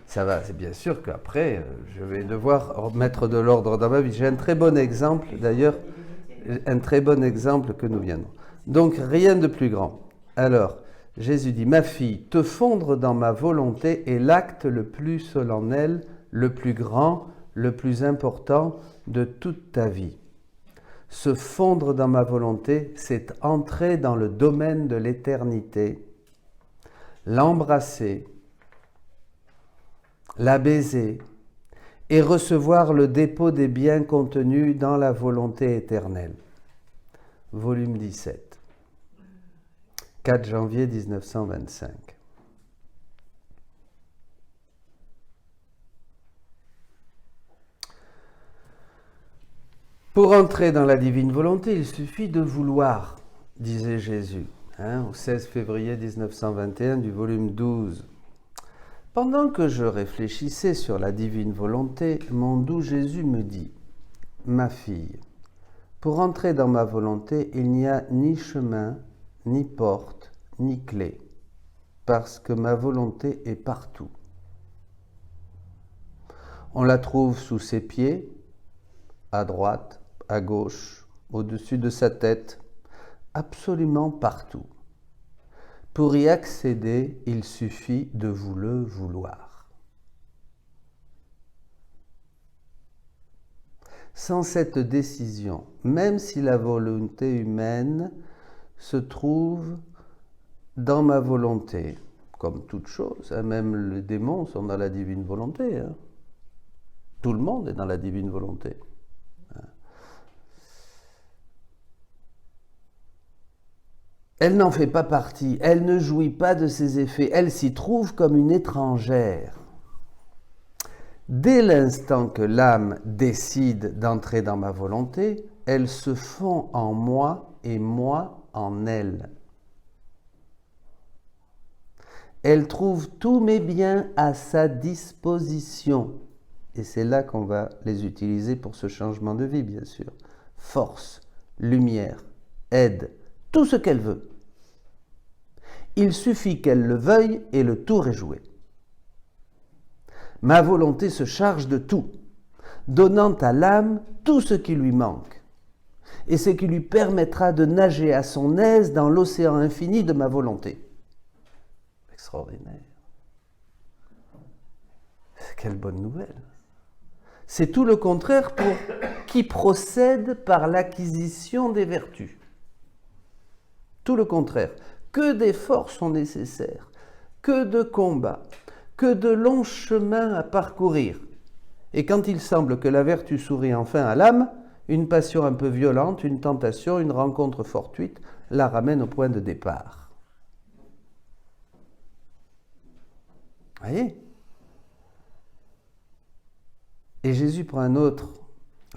Ça va. C'est bien sûr qu'après, je vais devoir mettre de l'ordre dans ma vie. J'ai un très bon exemple, d'ailleurs, un très bon exemple que nous viendrons. Donc, rien de plus grand. Alors, Jésus dit, ma fille, te fondre dans ma volonté est l'acte le plus solennel, le plus grand, le plus important de toute ta vie. Se fondre dans ma volonté, c'est entrer dans le domaine de l'éternité, l'embrasser, la baiser et recevoir le dépôt des biens contenus dans la volonté éternelle. Volume 17, 4 janvier 1925. Pour entrer dans la divine volonté, il suffit de vouloir, disait Jésus, au 16 février 1921 du volume 12. Pendant que je réfléchissais sur la divine volonté, mon doux Jésus me dit, « Ma fille, pour entrer dans ma volonté, il n'y a ni chemin, ni porte, ni clé, parce que ma volonté est partout. On la trouve sous ses pieds, à droite, à gauche, au-dessus de sa tête, absolument partout. Pour y accéder, il suffit de vous le vouloir. Sans cette décision, même si la volonté humaine se trouve dans ma volonté, comme toute chose, même les démons sont dans la divine volonté. Tout le monde est dans la divine volonté. Elle n'en fait pas partie, elle ne jouit pas de ses effets, elle s'y trouve comme une étrangère. Dès l'instant que l'âme décide d'entrer dans ma volonté, elle se fond en moi et moi en elle. Elle trouve tous mes biens à sa disposition. Et c'est là qu'on va les utiliser pour ce changement de vie, bien sûr. Force, lumière, aide, tout ce qu'elle veut. Il suffit qu'elle le veuille et le tour est joué. Ma volonté se charge de tout, donnant à l'âme tout ce qui lui manque, et ce qui lui permettra de nager à son aise dans l'océan infini de ma volonté. Extraordinaire. Quelle bonne nouvelle. C'est tout le contraire pour qui procède par l'acquisition des vertus. Tout le contraire. Que d'efforts sont nécessaires, que de combats, que de longs chemins à parcourir. Et quand il semble que la vertu sourit enfin à l'âme, une passion un peu violente, une tentation, une rencontre fortuite la ramène au point de départ. Voyez ? Et Jésus prend un autre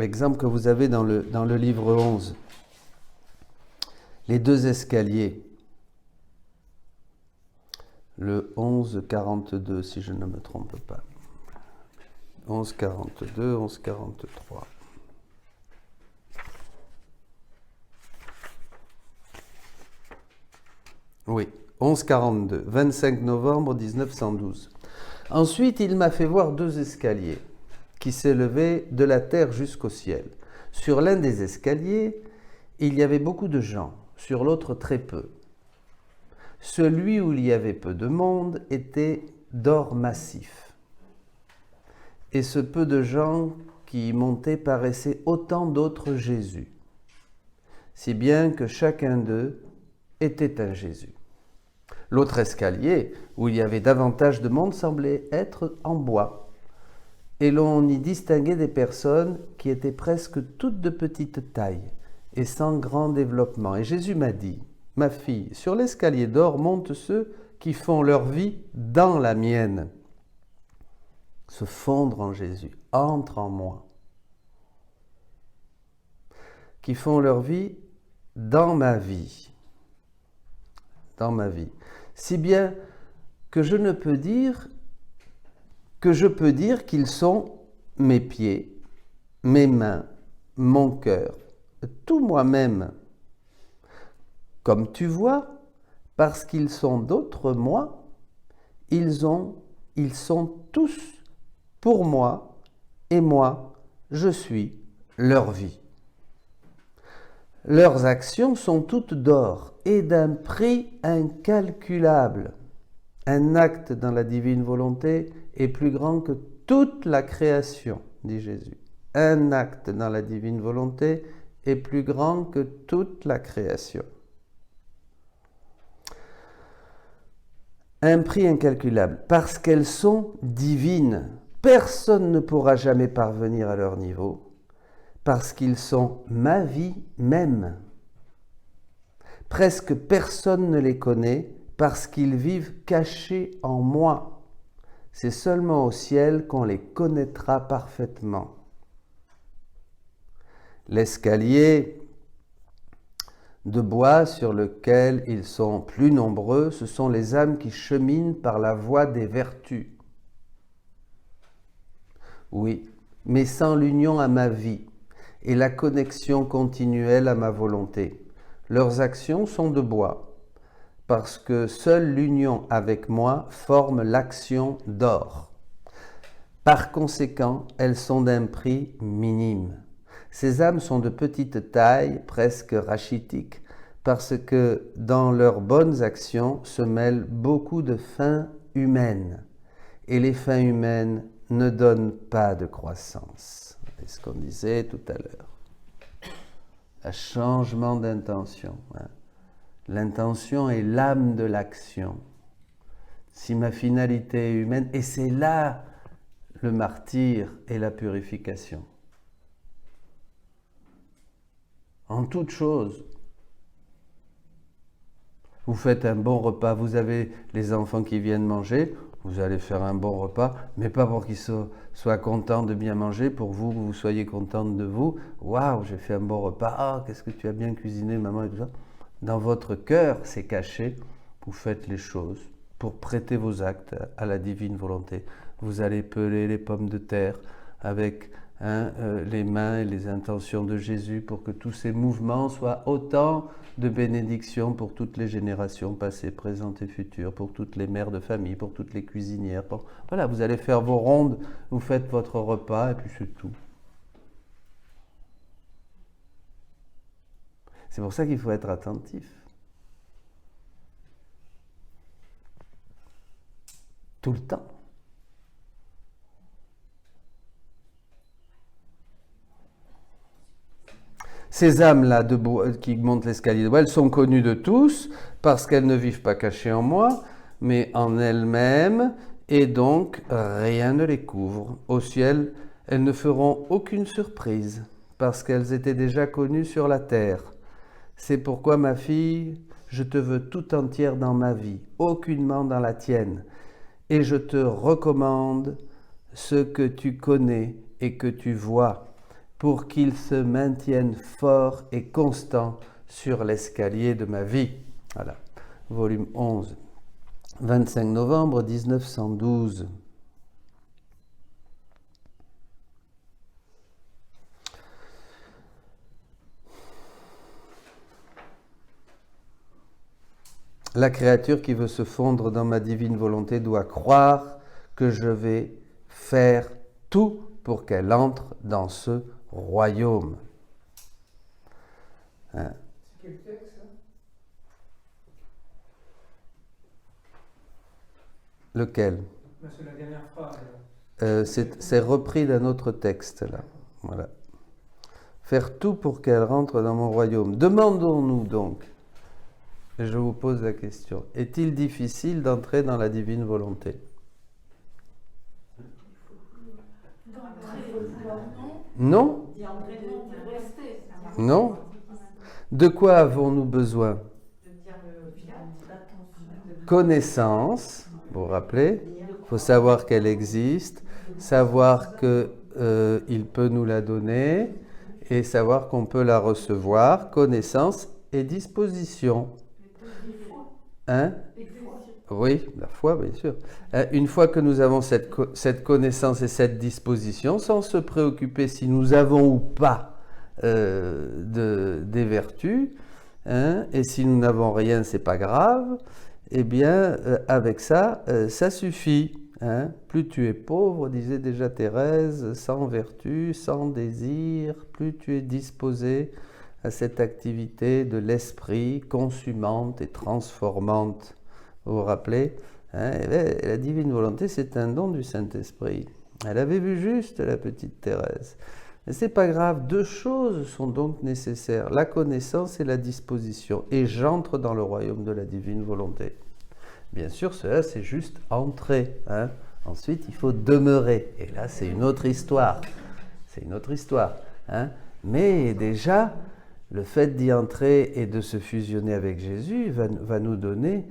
exemple que vous avez dans le livre 11. Les deux escaliers. Le 11,42, si je ne me trompe pas. 11,42, 11,43. Oui, 11,42, 25 novembre 1912. Ensuite, il m'a fait voir deux escaliers qui s'élevaient de la terre jusqu'au ciel. Sur l'un des escaliers, il y avait beaucoup de gens, sur l'autre très peu. Celui où il y avait peu de monde était d'or massif. Et ce peu de gens qui y montaient paraissaient autant d'autres Jésus, si bien que chacun d'eux était un Jésus. L'autre escalier, où il y avait davantage de monde, semblait être en bois, et l'on y distinguait des personnes qui étaient presque toutes de petite taille et sans grand développement. Et Jésus m'a dit, « Ma fille, sur l'escalier d'or montent ceux qui font leur vie dans la mienne. » Se fondre en Jésus, entre en moi. Qui font leur vie dans ma vie. Dans ma vie. Si bien que je peux dire qu'ils sont mes pieds, mes mains, mon cœur, tout moi-même. Comme tu vois, parce qu'ils sont d'autres moi, ils sont tous pour moi, et moi, je suis leur vie. Leurs actions sont toutes d'or et d'un prix incalculable. Un acte dans la divine volonté est plus grand que toute la création, dit Jésus. Un acte dans la divine volonté est plus grand que toute la création. Un prix incalculable, parce qu'elles sont divines. Personne ne pourra jamais parvenir à leur niveau, parce qu'ils sont ma vie même. Presque personne ne les connaît, parce qu'ils vivent cachés en moi. C'est seulement au ciel qu'on les connaîtra parfaitement. L'escalier de bois sur lequel ils sont plus nombreux, ce sont les âmes qui cheminent par la voie des vertus. Oui, mais sans l'union à ma vie et la connexion continuelle à ma volonté. Leurs actions sont de bois, parce que seule l'union avec moi forme l'action d'or. Par conséquent, elles sont d'un prix minime. Ces âmes sont de petite taille, presque rachitiques, parce que dans leurs bonnes actions se mêlent beaucoup de fins humaines. Et les fins humaines ne donnent pas de croissance. C'est ce qu'on disait tout à l'heure. Un changement d'intention. L'intention est l'âme de l'action. Si ma finalité est humaine, et c'est là le martyre et la purification. En toute chose, vous faites un bon repas, vous avez les enfants qui viennent manger, vous allez faire un bon repas, mais pas pour qu'ils soient contents de bien manger, pour vous, que vous soyez contente de vous. Waouh, j'ai fait un bon repas, ah, qu'est-ce que tu as bien cuisiné, maman, et tout ça. Dans votre cœur, c'est caché, vous faites les choses pour prêter vos actes à la divine volonté. Vous allez peler les pommes de terre avec les mains et les intentions de Jésus pour que tous ces mouvements soient autant de bénédictions pour toutes les générations passées, présentes et futures, pour toutes les mères de famille, pour toutes les cuisinières. Voilà, vous allez faire vos rondes, vous faites votre repas et puis c'est tout. C'est pour ça qu'il faut être attentif. Tout le temps. Ces âmes-là qui montent l'escalier de bois, elles sont connues de tous parce qu'elles ne vivent pas cachées en moi, mais en elles-mêmes, et donc rien ne les couvre. Au ciel, elles ne feront aucune surprise parce qu'elles étaient déjà connues sur la terre. C'est pourquoi, ma fille, je te veux tout entière dans ma vie, aucunement dans la tienne, et je te recommande ce que tu connais et que tu vois, pour qu'ils se maintiennent forts et constants sur l'escalier de ma vie. Voilà, volume 11, 25 novembre 1912. La créature qui veut se fondre dans ma divine volonté doit croire que je vais faire tout pour qu'elle entre dans ce royaume. C'est quel texte, ça? Lequel? C'est la dernière phrase. C'est repris d'un autre texte, là. Voilà. Faire tout pour qu'elle rentre dans mon royaume. Demandons-nous donc, et je vous pose la question, est-il difficile d'entrer dans la divine volonté? Non? Non? De quoi avons-nous besoin? Connaissance, vous vous rappelez? Il faut savoir qu'elle existe, savoir qu'il peut nous la donner et savoir qu'on peut la recevoir. Connaissance et disposition. Hein? Oui, la foi, bien sûr. Une fois que nous avons cette connaissance et cette disposition, sans se préoccuper si nous avons ou pas des vertus, et si nous n'avons rien, c'est pas grave, eh bien, avec ça, ça suffit. Plus tu es pauvre, disait déjà Thérèse, sans vertu, sans désir, plus tu es disposé à cette activité de l'esprit consumante et transformante. Vous vous rappelez, la divine volonté, c'est un don du Saint-Esprit. Elle avait vu juste, la petite Thérèse. Mais c'est pas grave, deux choses sont donc nécessaires, la connaissance et la disposition. Et j'entre dans le royaume de la divine volonté. Bien sûr, cela, c'est juste entrer. Ensuite, il faut demeurer. Et là, c'est une autre histoire. C'est une autre histoire. Mais déjà, le fait d'y entrer et de se fusionner avec Jésus va nous donner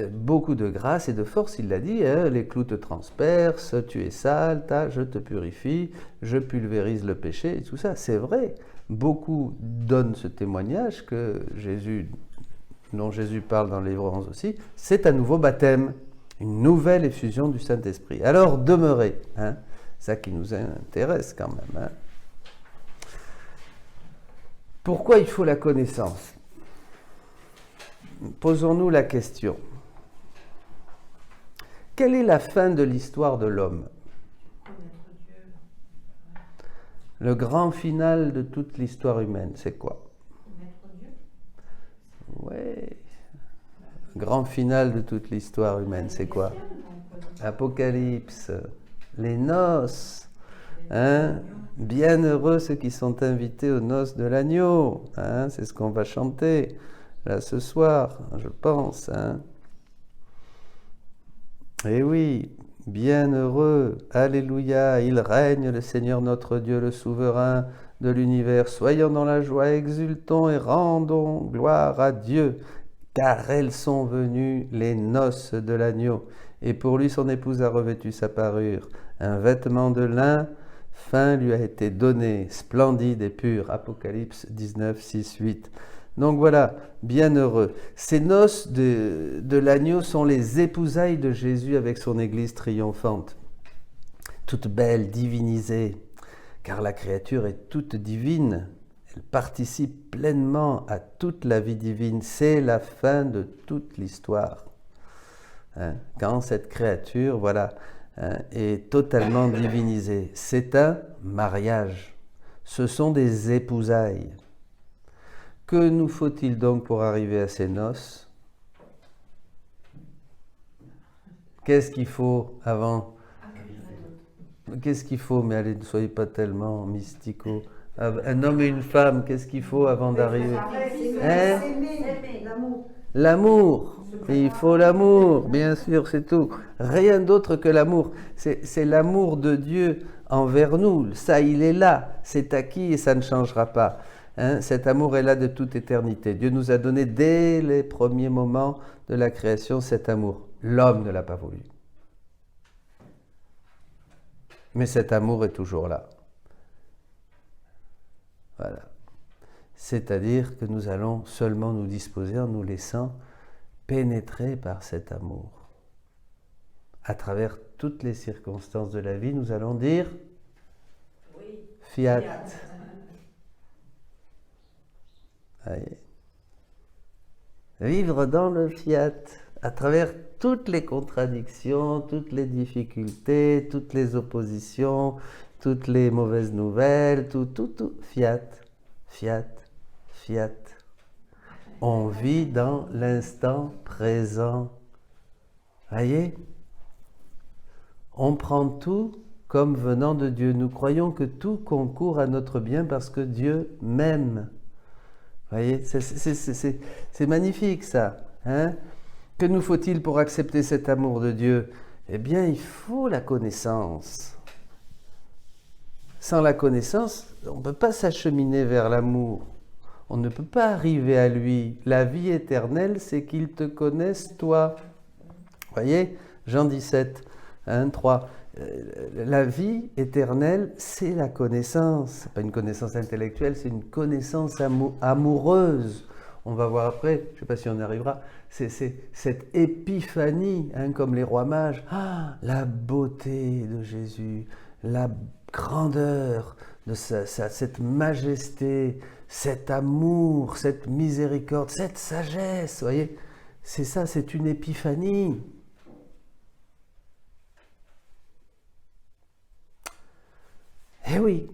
beaucoup de grâce et de force. Il l'a dit, les clous te transpercent, tu es sale, je te purifie, je pulvérise le péché, et tout ça. C'est vrai. Beaucoup donnent ce témoignage que Jésus, dont Jésus parle dans le livre 11 aussi, c'est un nouveau baptême, une nouvelle effusion du Saint-Esprit. Alors, demeurer, ça qui nous intéresse quand même. Pourquoi il faut la connaissance? Posons-nous la question. Quelle est la fin de l'histoire de l'homme? Le grand final de toute l'histoire humaine, c'est quoi? Oui. Grand final de toute l'histoire humaine, c'est quoi? Apocalypse, les noces. Bienheureux ceux qui sont invités aux noces de l'agneau. C'est ce qu'on va chanter là ce soir, je pense. Eh oui, bienheureux, alléluia, il règne le Seigneur notre Dieu, le souverain de l'univers. Soyons dans la joie, exultons et rendons gloire à Dieu, car elles sont venues les noces de l'agneau. Et pour lui, son épouse a revêtu sa parure. Un vêtement de lin fin lui a été donné, splendide et pur. Apocalypse 19, 6, 8. Donc voilà, bienheureux. Ces noces de l'agneau sont les épousailles de Jésus avec son Église triomphante, toute belle, divinisée, car la créature est toute divine. Elle participe pleinement à toute la vie divine. C'est la fin de toute l'histoire. Hein, quand cette créature, voilà, hein, est totalement divinisée. C'est un mariage. Ce sont des épousailles. Que nous faut-il donc pour arriver à ces noces? Qu'est-ce qu'il faut avant? Qu'est-ce qu'il faut? Mais allez, ne soyez pas tellement mystico. Un homme et une femme, qu'est-ce qu'il faut avant d'arriver? Hein? L'amour. Il faut l'amour, bien sûr, c'est tout. Rien d'autre que l'amour. C'est l'amour de Dieu envers nous. Ça, il est là. C'est acquis et ça ne changera pas. Hein? Cet amour est là de toute éternité. Dieu nous a donné dès les premiers moments de la création cet amour. L'homme ne l'a pas voulu. Mais cet amour est toujours là. Voilà. C'est-à-dire que nous allons seulement nous disposer en nous laissant pénétrer par cet amour. À travers toutes les circonstances de la vie, nous allons dire oui. Fiat. Allez. Vivre dans le fiat, à travers toutes les contradictions, toutes les difficultés, toutes les oppositions, toutes les mauvaises nouvelles, tout, fiat, fiat, fiat. On vit dans l'instant présent. Voyez? On prend tout comme venant de Dieu. Nous croyons que tout concourt à notre bien parce que Dieu m'aime. Voyez? C'est magnifique ça. Hein? Que nous faut-il pour accepter cet amour de Dieu? Eh bien, il faut la connaissance. Sans la connaissance, on ne peut pas s'acheminer vers l'amour. On ne peut pas arriver à lui. La vie éternelle, c'est qu'il te connaisse toi. Voyez, Jean 17, 1, 3. La vie éternelle, c'est la connaissance. Ce n'est pas une connaissance intellectuelle, c'est une connaissance amoureuse. On va voir après, je ne sais pas si on y arrivera, c'est cette épiphanie, hein, comme les rois mages. Ah, la beauté de Jésus, la grandeur de cette majesté, cet amour, cette miséricorde, cette sagesse, vous voyez, c'est ça, c'est une épiphanie. Eh oui.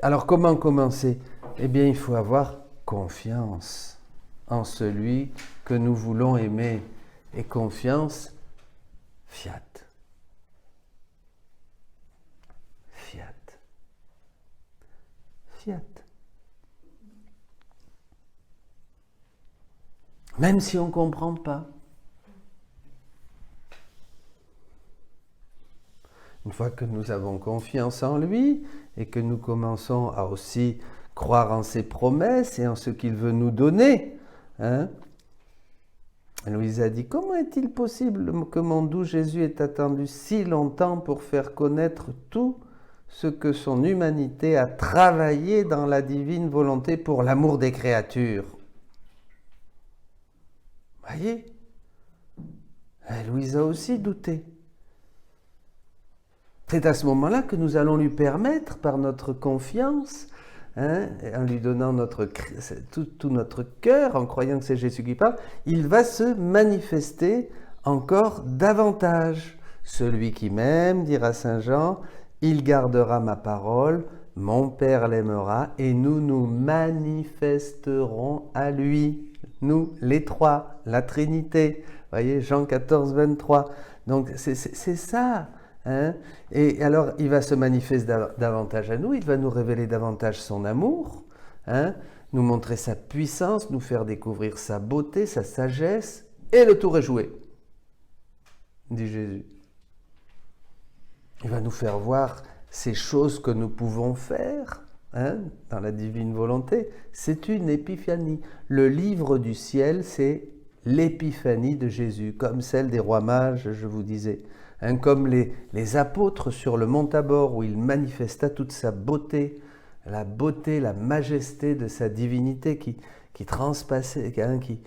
Alors comment commencer? Eh bien, il faut avoir confiance en celui que nous voulons aimer. Et confiance, fiat. Fiat. Fiat. Même si on ne comprend pas. Une fois que nous avons confiance en lui et que nous commençons à aussi croire en ses promesses et en ce qu'il veut nous donner, hein? Louise a dit, comment est-il possible que mon doux Jésus ait attendu si longtemps pour faire connaître tout ce que son humanité a travaillé dans la divine volonté pour l'amour des créatures? Voyez, Louise a aussi douté. C'est à ce moment-là que nous allons lui permettre, par notre confiance, hein, en lui donnant tout notre cœur, en croyant que c'est Jésus qui parle, il va se manifester encore davantage. Celui qui m'aime, dira Saint Jean, il gardera ma parole, mon Père l'aimera, et nous nous manifesterons à lui. Nous, les trois, la Trinité. Vous voyez, Jean 14, 23. Donc, c'est ça. Hein? Et alors, il va se manifester davantage à nous, il va nous révéler davantage son amour, hein? Nous montrer sa puissance, nous faire découvrir sa beauté, sa sagesse, et le tour est joué, dit Jésus. Il va nous faire voir ces choses que nous pouvons faire, hein, dans la divine volonté. C'est une épiphanie. Le livre du ciel, c'est l'épiphanie de Jésus, comme celle des rois mages, je vous disais. Hein, comme les apôtres sur le mont Tabor, où il manifesta toute sa beauté, la majesté de sa divinité qui transpassait, hein, qui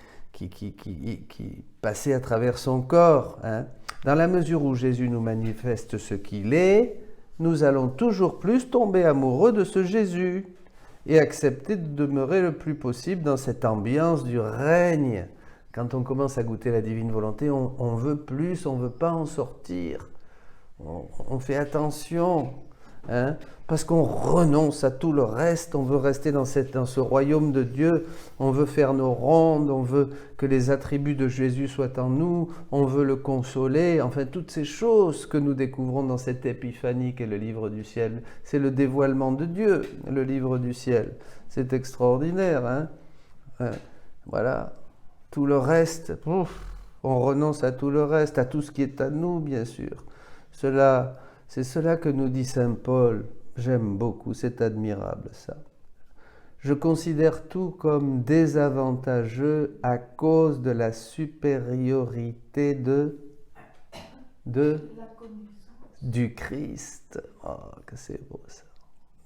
passait à travers son corps. Hein. Dans la mesure où Jésus nous manifeste ce qu'il est, nous allons toujours plus tomber amoureux de ce Jésus et accepter de demeurer le plus possible dans cette ambiance du règne. Quand on commence à goûter la divine volonté, on veut plus, on ne veut pas en sortir. On fait attention, hein, parce qu'on renonce à tout le reste, on veut rester dans ce royaume de Dieu, on veut faire nos rondes, on veut que les attributs de Jésus soient en nous, on veut le consoler, enfin toutes ces choses que nous découvrons dans cette épiphanie qu'est le livre du ciel. C'est le dévoilement de Dieu, le livre du ciel. C'est extraordinaire, hein, voilà. Tout le reste, on renonce à tout le reste, à tout ce qui est à nous, bien sûr. C'est cela que nous dit saint Paul. J'aime beaucoup, c'est admirable ça. Je considère tout comme désavantageux à cause de la supériorité du Christ. Oh, que c'est beau ça.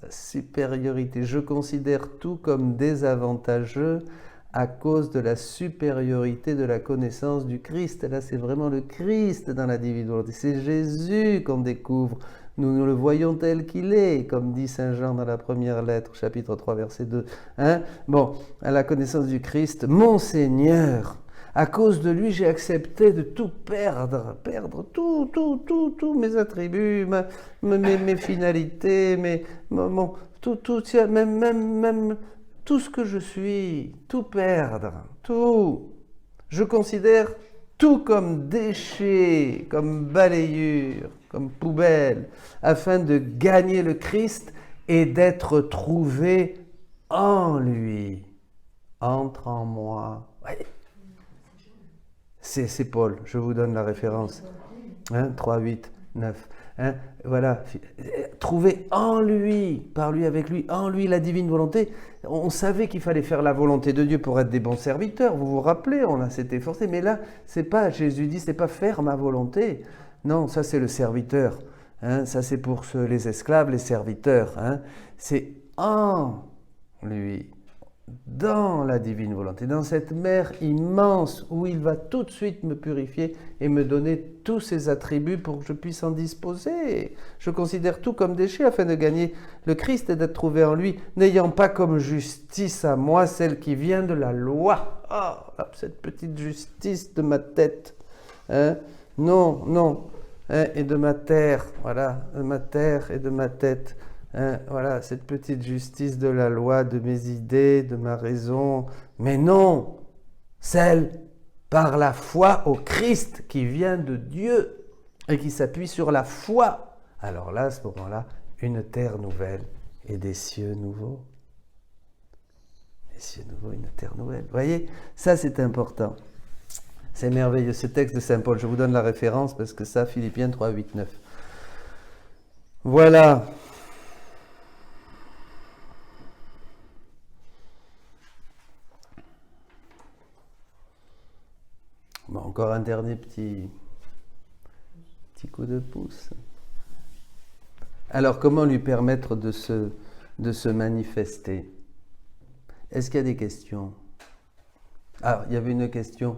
La supériorité. Je considère tout comme désavantageux à cause de la supériorité de la connaissance du Christ. Et là, c'est vraiment le Christ dans la divine volonté. C'est Jésus qu'on découvre. Nous le voyons tel qu'il est, comme dit saint Jean dans la première lettre, chapitre 3, verset 2. Hein? Bon, à la connaissance du Christ, mon Seigneur, à cause de lui, j'ai accepté de tout perdre tous mes attributs, mes finalités, même tout ce que je suis, tout perdre, tout. Je considère tout comme déchet, comme balayure, comme poubelle, afin de gagner le Christ et d'être trouvé en lui. Entre en moi. Ouais. C'est Paul, je vous donne la référence. 3, 8, 9. Voilà, trouver en lui, par lui, avec lui, en lui la divine volonté. On savait qu'il fallait faire la volonté de Dieu pour être des bons serviteurs, vous vous rappelez, on s'était forcé, mais là, c'est pas, Jésus dit, c'est pas faire ma volonté. Non, ça c'est le serviteur, ça c'est pour les esclaves, les serviteurs. C'est en lui, dans la divine volonté, dans cette mer immense où il va tout de suite me purifier et me donner tous ses attributs pour que je puisse en disposer. Je considère tout comme déchet afin de gagner le Christ et d'être trouvé en lui, n'ayant pas comme justice à moi celle qui vient de la loi. Oh, cette petite justice de ma tête. Non. Et de ma terre, voilà, de ma terre et de ma tête. Voilà, cette petite justice de la loi, de mes idées, de ma raison. Mais non, celle par la foi au Christ qui vient de Dieu et qui s'appuie sur la foi. Alors là, à ce moment-là, une terre nouvelle et des cieux nouveaux. Des cieux nouveaux, une terre nouvelle. Vous voyez, ça c'est important. C'est merveilleux, ce texte de saint Paul. Je vous donne la référence parce que ça, Philippiens 3, 8, 9. Voilà. Bon, encore un dernier petit coup de pouce. Alors, comment lui permettre de se manifester? Est-ce qu'il y a des questions? Ah, il y avait une question.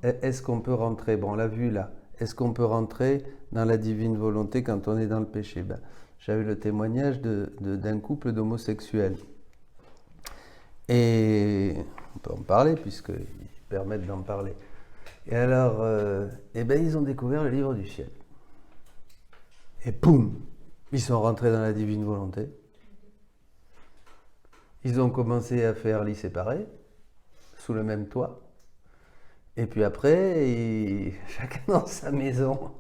Est-ce qu'on peut rentrer? Bon, on l'a vu là. Est-ce qu'on peut rentrer dans la divine volonté quand on est dans le péché? J'avais le témoignage d'un couple d'homosexuels. Et on peut en parler puisqu'ils permettent d'en parler. Et alors, ils ont découvert le livre du ciel. Et poum, ils sont rentrés dans la divine volonté. Ils ont commencé à faire lits séparés, sous le même toit. Et puis après, chacun dans sa maison.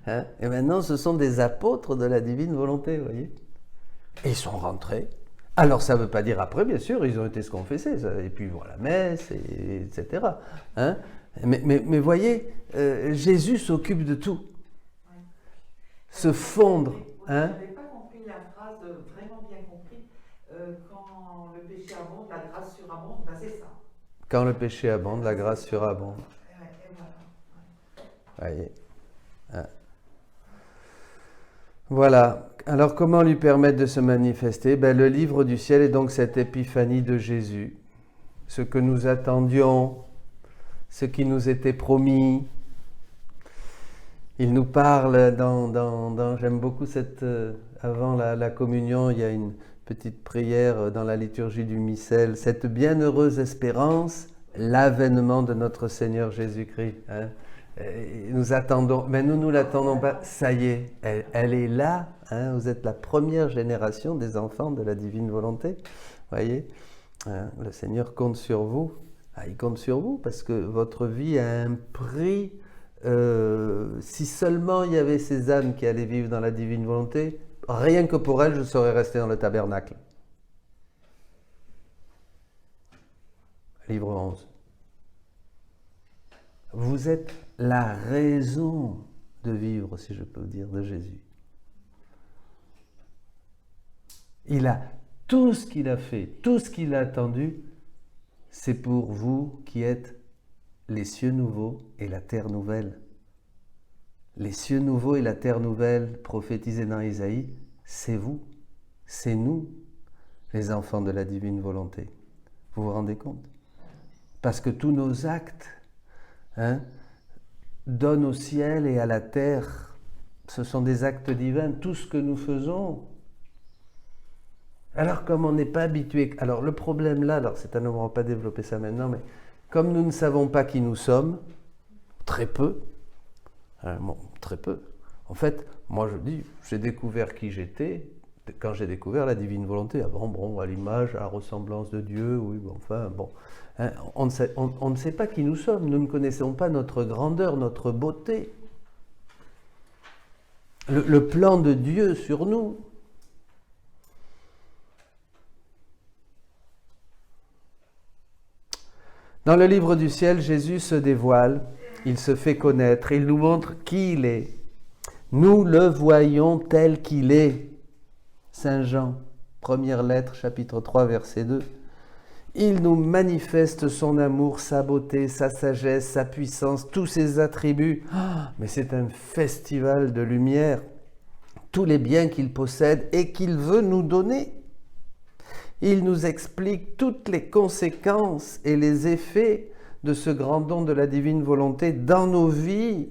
Et maintenant, ce sont des apôtres de la divine volonté, vous voyez. Et ils sont rentrés. Alors, ça ne veut pas dire après, bien sûr, ils ont été se confesser. Et puis, ils vont à la messe, etc. Mais voyez, Jésus s'occupe de tout. Se fondre. Je n'avais pas compris la phrase, vraiment bien compris. Quand le péché abonde, la grâce surabonde, c'est ça. Quand le péché abonde, la grâce surabonde. Voyez. Voilà. Alors, comment lui permettre de se manifester? Le livre du ciel est donc cette épiphanie de Jésus. Ce que nous attendions, ce qui nous était promis. Il nous parle j'aime beaucoup avant la communion, il y a une petite prière dans la liturgie du missel, cette bienheureuse espérance, l'avènement de notre Seigneur Jésus-Christ. Hein. Nous attendons, mais nous l'attendons pas, ça y est, elle est là, hein. Vous êtes la première génération des enfants de la divine volonté, voyez, hein, le Seigneur compte sur vous, il compte sur vous parce que votre vie a un prix. Si seulement il y avait ces âmes qui allaient vivre dans la divine volonté, rien que pour elles, je serais resté dans le tabernacle. Livre 11. Vous êtes la raison de vivre, si je peux dire, de Jésus. Il a tout ce qu'il a fait, tout ce qu'il a attendu, c'est pour vous qui êtes les cieux nouveaux et la terre nouvelle. Les cieux nouveaux et la terre nouvelle prophétisés dans Isaïe, c'est vous, c'est nous, les enfants de la divine volonté. Vous vous rendez compte? Parce que tous nos actes donnent au ciel et à la terre. Ce sont des actes divins, tout ce que nous faisons. Alors comme on n'est pas habitué... Alors le problème là, c'est à nous, on ne va pas développer ça maintenant, mais comme nous ne savons pas qui nous sommes, très peu, très peu. En fait, moi je dis, j'ai découvert qui j'étais quand j'ai découvert la divine volonté. Bon, à l'image, à la ressemblance de Dieu, oui, bon. On ne sait pas qui nous sommes, nous ne connaissons pas notre grandeur, notre beauté. Le plan de Dieu sur nous. Dans le livre du ciel, Jésus se dévoile, il se fait connaître, il nous montre qui il est. Nous le voyons tel qu'il est. Saint Jean, première lettre, chapitre 3, verset 2. Il nous manifeste son amour, sa beauté, sa sagesse, sa puissance, tous ses attributs. Mais c'est un festival de lumière. Tous les biens qu'il possède et qu'il veut nous donner. Il nous explique toutes les conséquences et les effets de ce grand don de la divine volonté dans nos vies,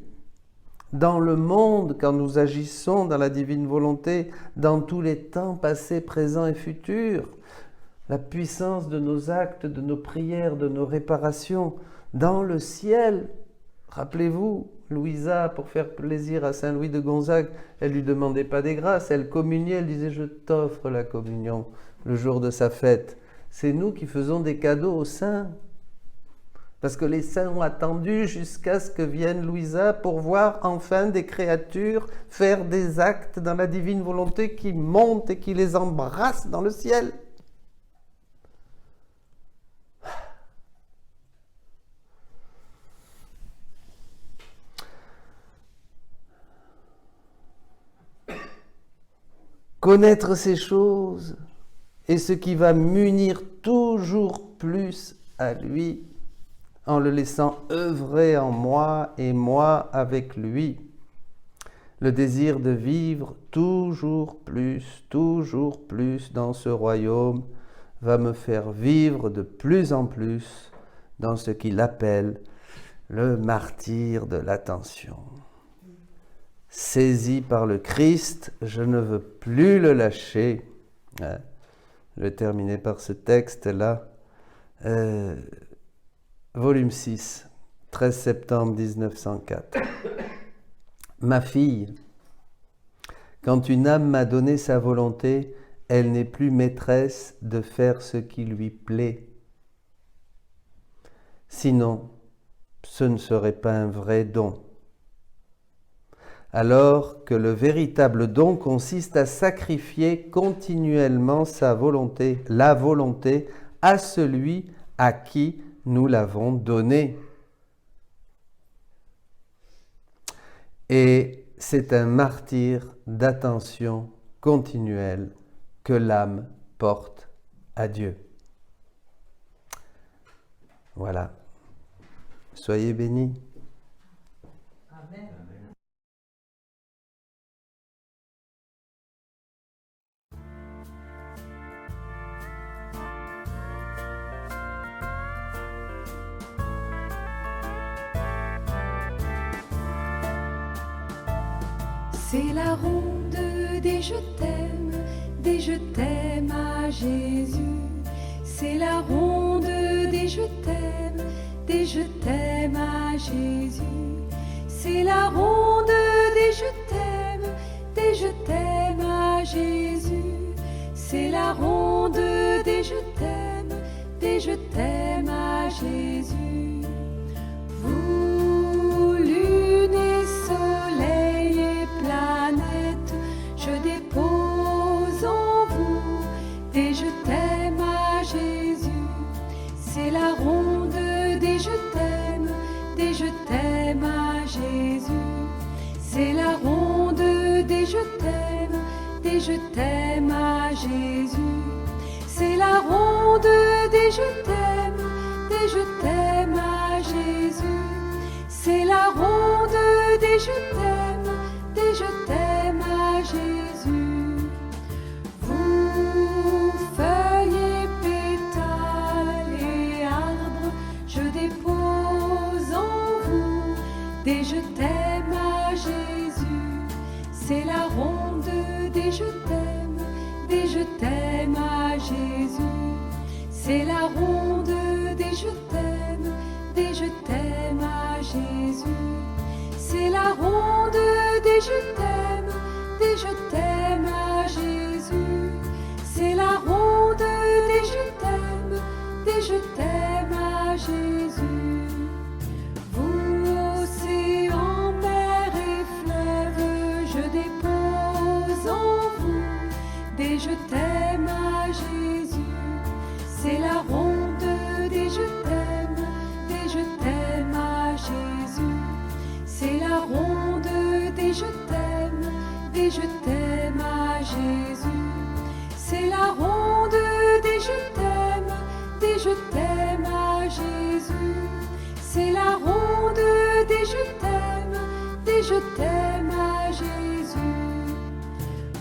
dans le monde, quand nous agissons dans la divine volonté, dans tous les temps passés, présents et futurs. La puissance de nos actes, de nos prières, de nos réparations, dans le ciel. Rappelez-vous, Louisa, pour faire plaisir à Saint Louis de Gonzague, elle ne lui demandait pas des grâces, elle communiait, elle disait « Je t'offre la communion ». Le jour de sa fête. C'est nous qui faisons des cadeaux aux saints. Parce que les saints ont attendu jusqu'à ce que vienne Louisa pour voir enfin des créatures faire des actes dans la divine volonté qui montent et qui les embrassent dans le ciel. Connaître ces choses et ce qui va m'unir toujours plus à lui, en le laissant œuvrer en moi et moi avec lui. Le désir de vivre toujours plus dans ce royaume va me faire vivre de plus en plus dans ce qu'il appelle le martyre de l'attention. Saisi par le Christ, je ne veux plus le lâcher. Je vais terminer par ce texte-là. Volume 6, 13 septembre 1904. Ma fille, quand une âme m'a donné sa volonté, elle n'est plus maîtresse de faire ce qui lui plaît. Sinon, ce ne serait pas un vrai don. Alors que le véritable don consiste à sacrifier continuellement sa volonté, la volonté, à celui à qui nous l'avons donné. Et c'est un martyre d'attention continuelle que l'âme porte à Dieu. Voilà. Soyez bénis. Amen. C'est la ronde des je t'aime à Jésus. C'est la ronde des je t'aime à Jésus. C'est la ronde des je t'aime à Jésus. C'est la ronde des je t'aime à Jésus. Vous, lune et soleil et planète, je dépose en vous des je t'aime à Jésus. C'est la ronde des je t'aime à Jésus. C'est la ronde des je t'aime à Jésus. C'est la ronde des je t'aime à Jésus. C'est la ronde des je t'aime à Jésus. Vous, feuilles et pétales et arbres, je dépose en vous des je t'aime à Jésus. C'est la ronde des je t'aime à Jésus. C'est la ronde des je t'aime à Jésus. C'est la ronde des je t'aime à Jésus. C'est la ronde des je t'aime à Jésus. Vous, océans, mer et fleuves, je dépose en vous des je t'aime à Jésus. C'est la ronde des je t'aime à Jésus. C'est la ronde des je t'aime à Jésus. C'est la ronde des je t'aime à Jésus. C'est la ronde des je t'aime à Jésus.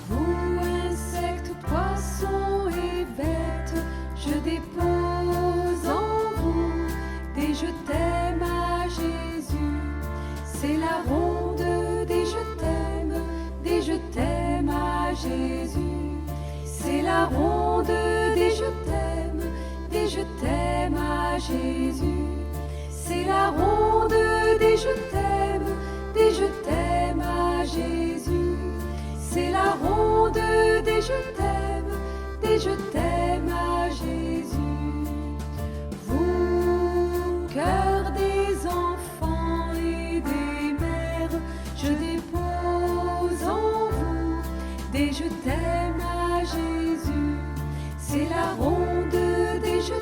Vous, insectes, poissons et bêtes, je dépose en vous des je t'aime à Jésus. C'est la ronde des je t'aime à Jésus. C'est la ronde des je t'aime à Jésus. C'est la ronde des je t'aime à Jésus. C'est la ronde des je t'aime à Jésus. Vous, cœur des enfants et des mères, je dépose en vous des je t'aime à Jésus. C'est la ronde des je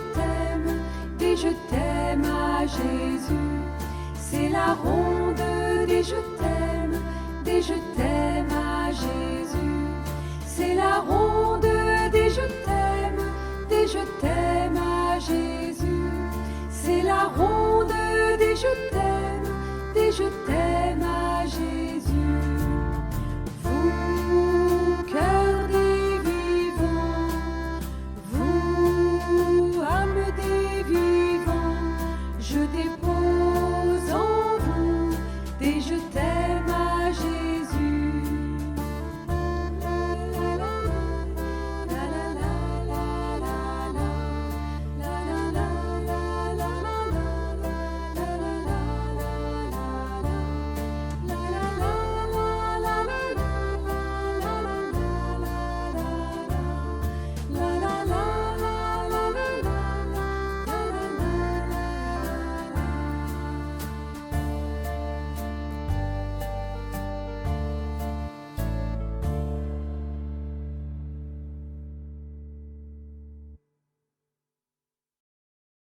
t'aime à Jésus. C'est la ronde des je t'aime à Jésus. C'est la ronde des je t'aime à Jésus. C'est la ronde des je t'aime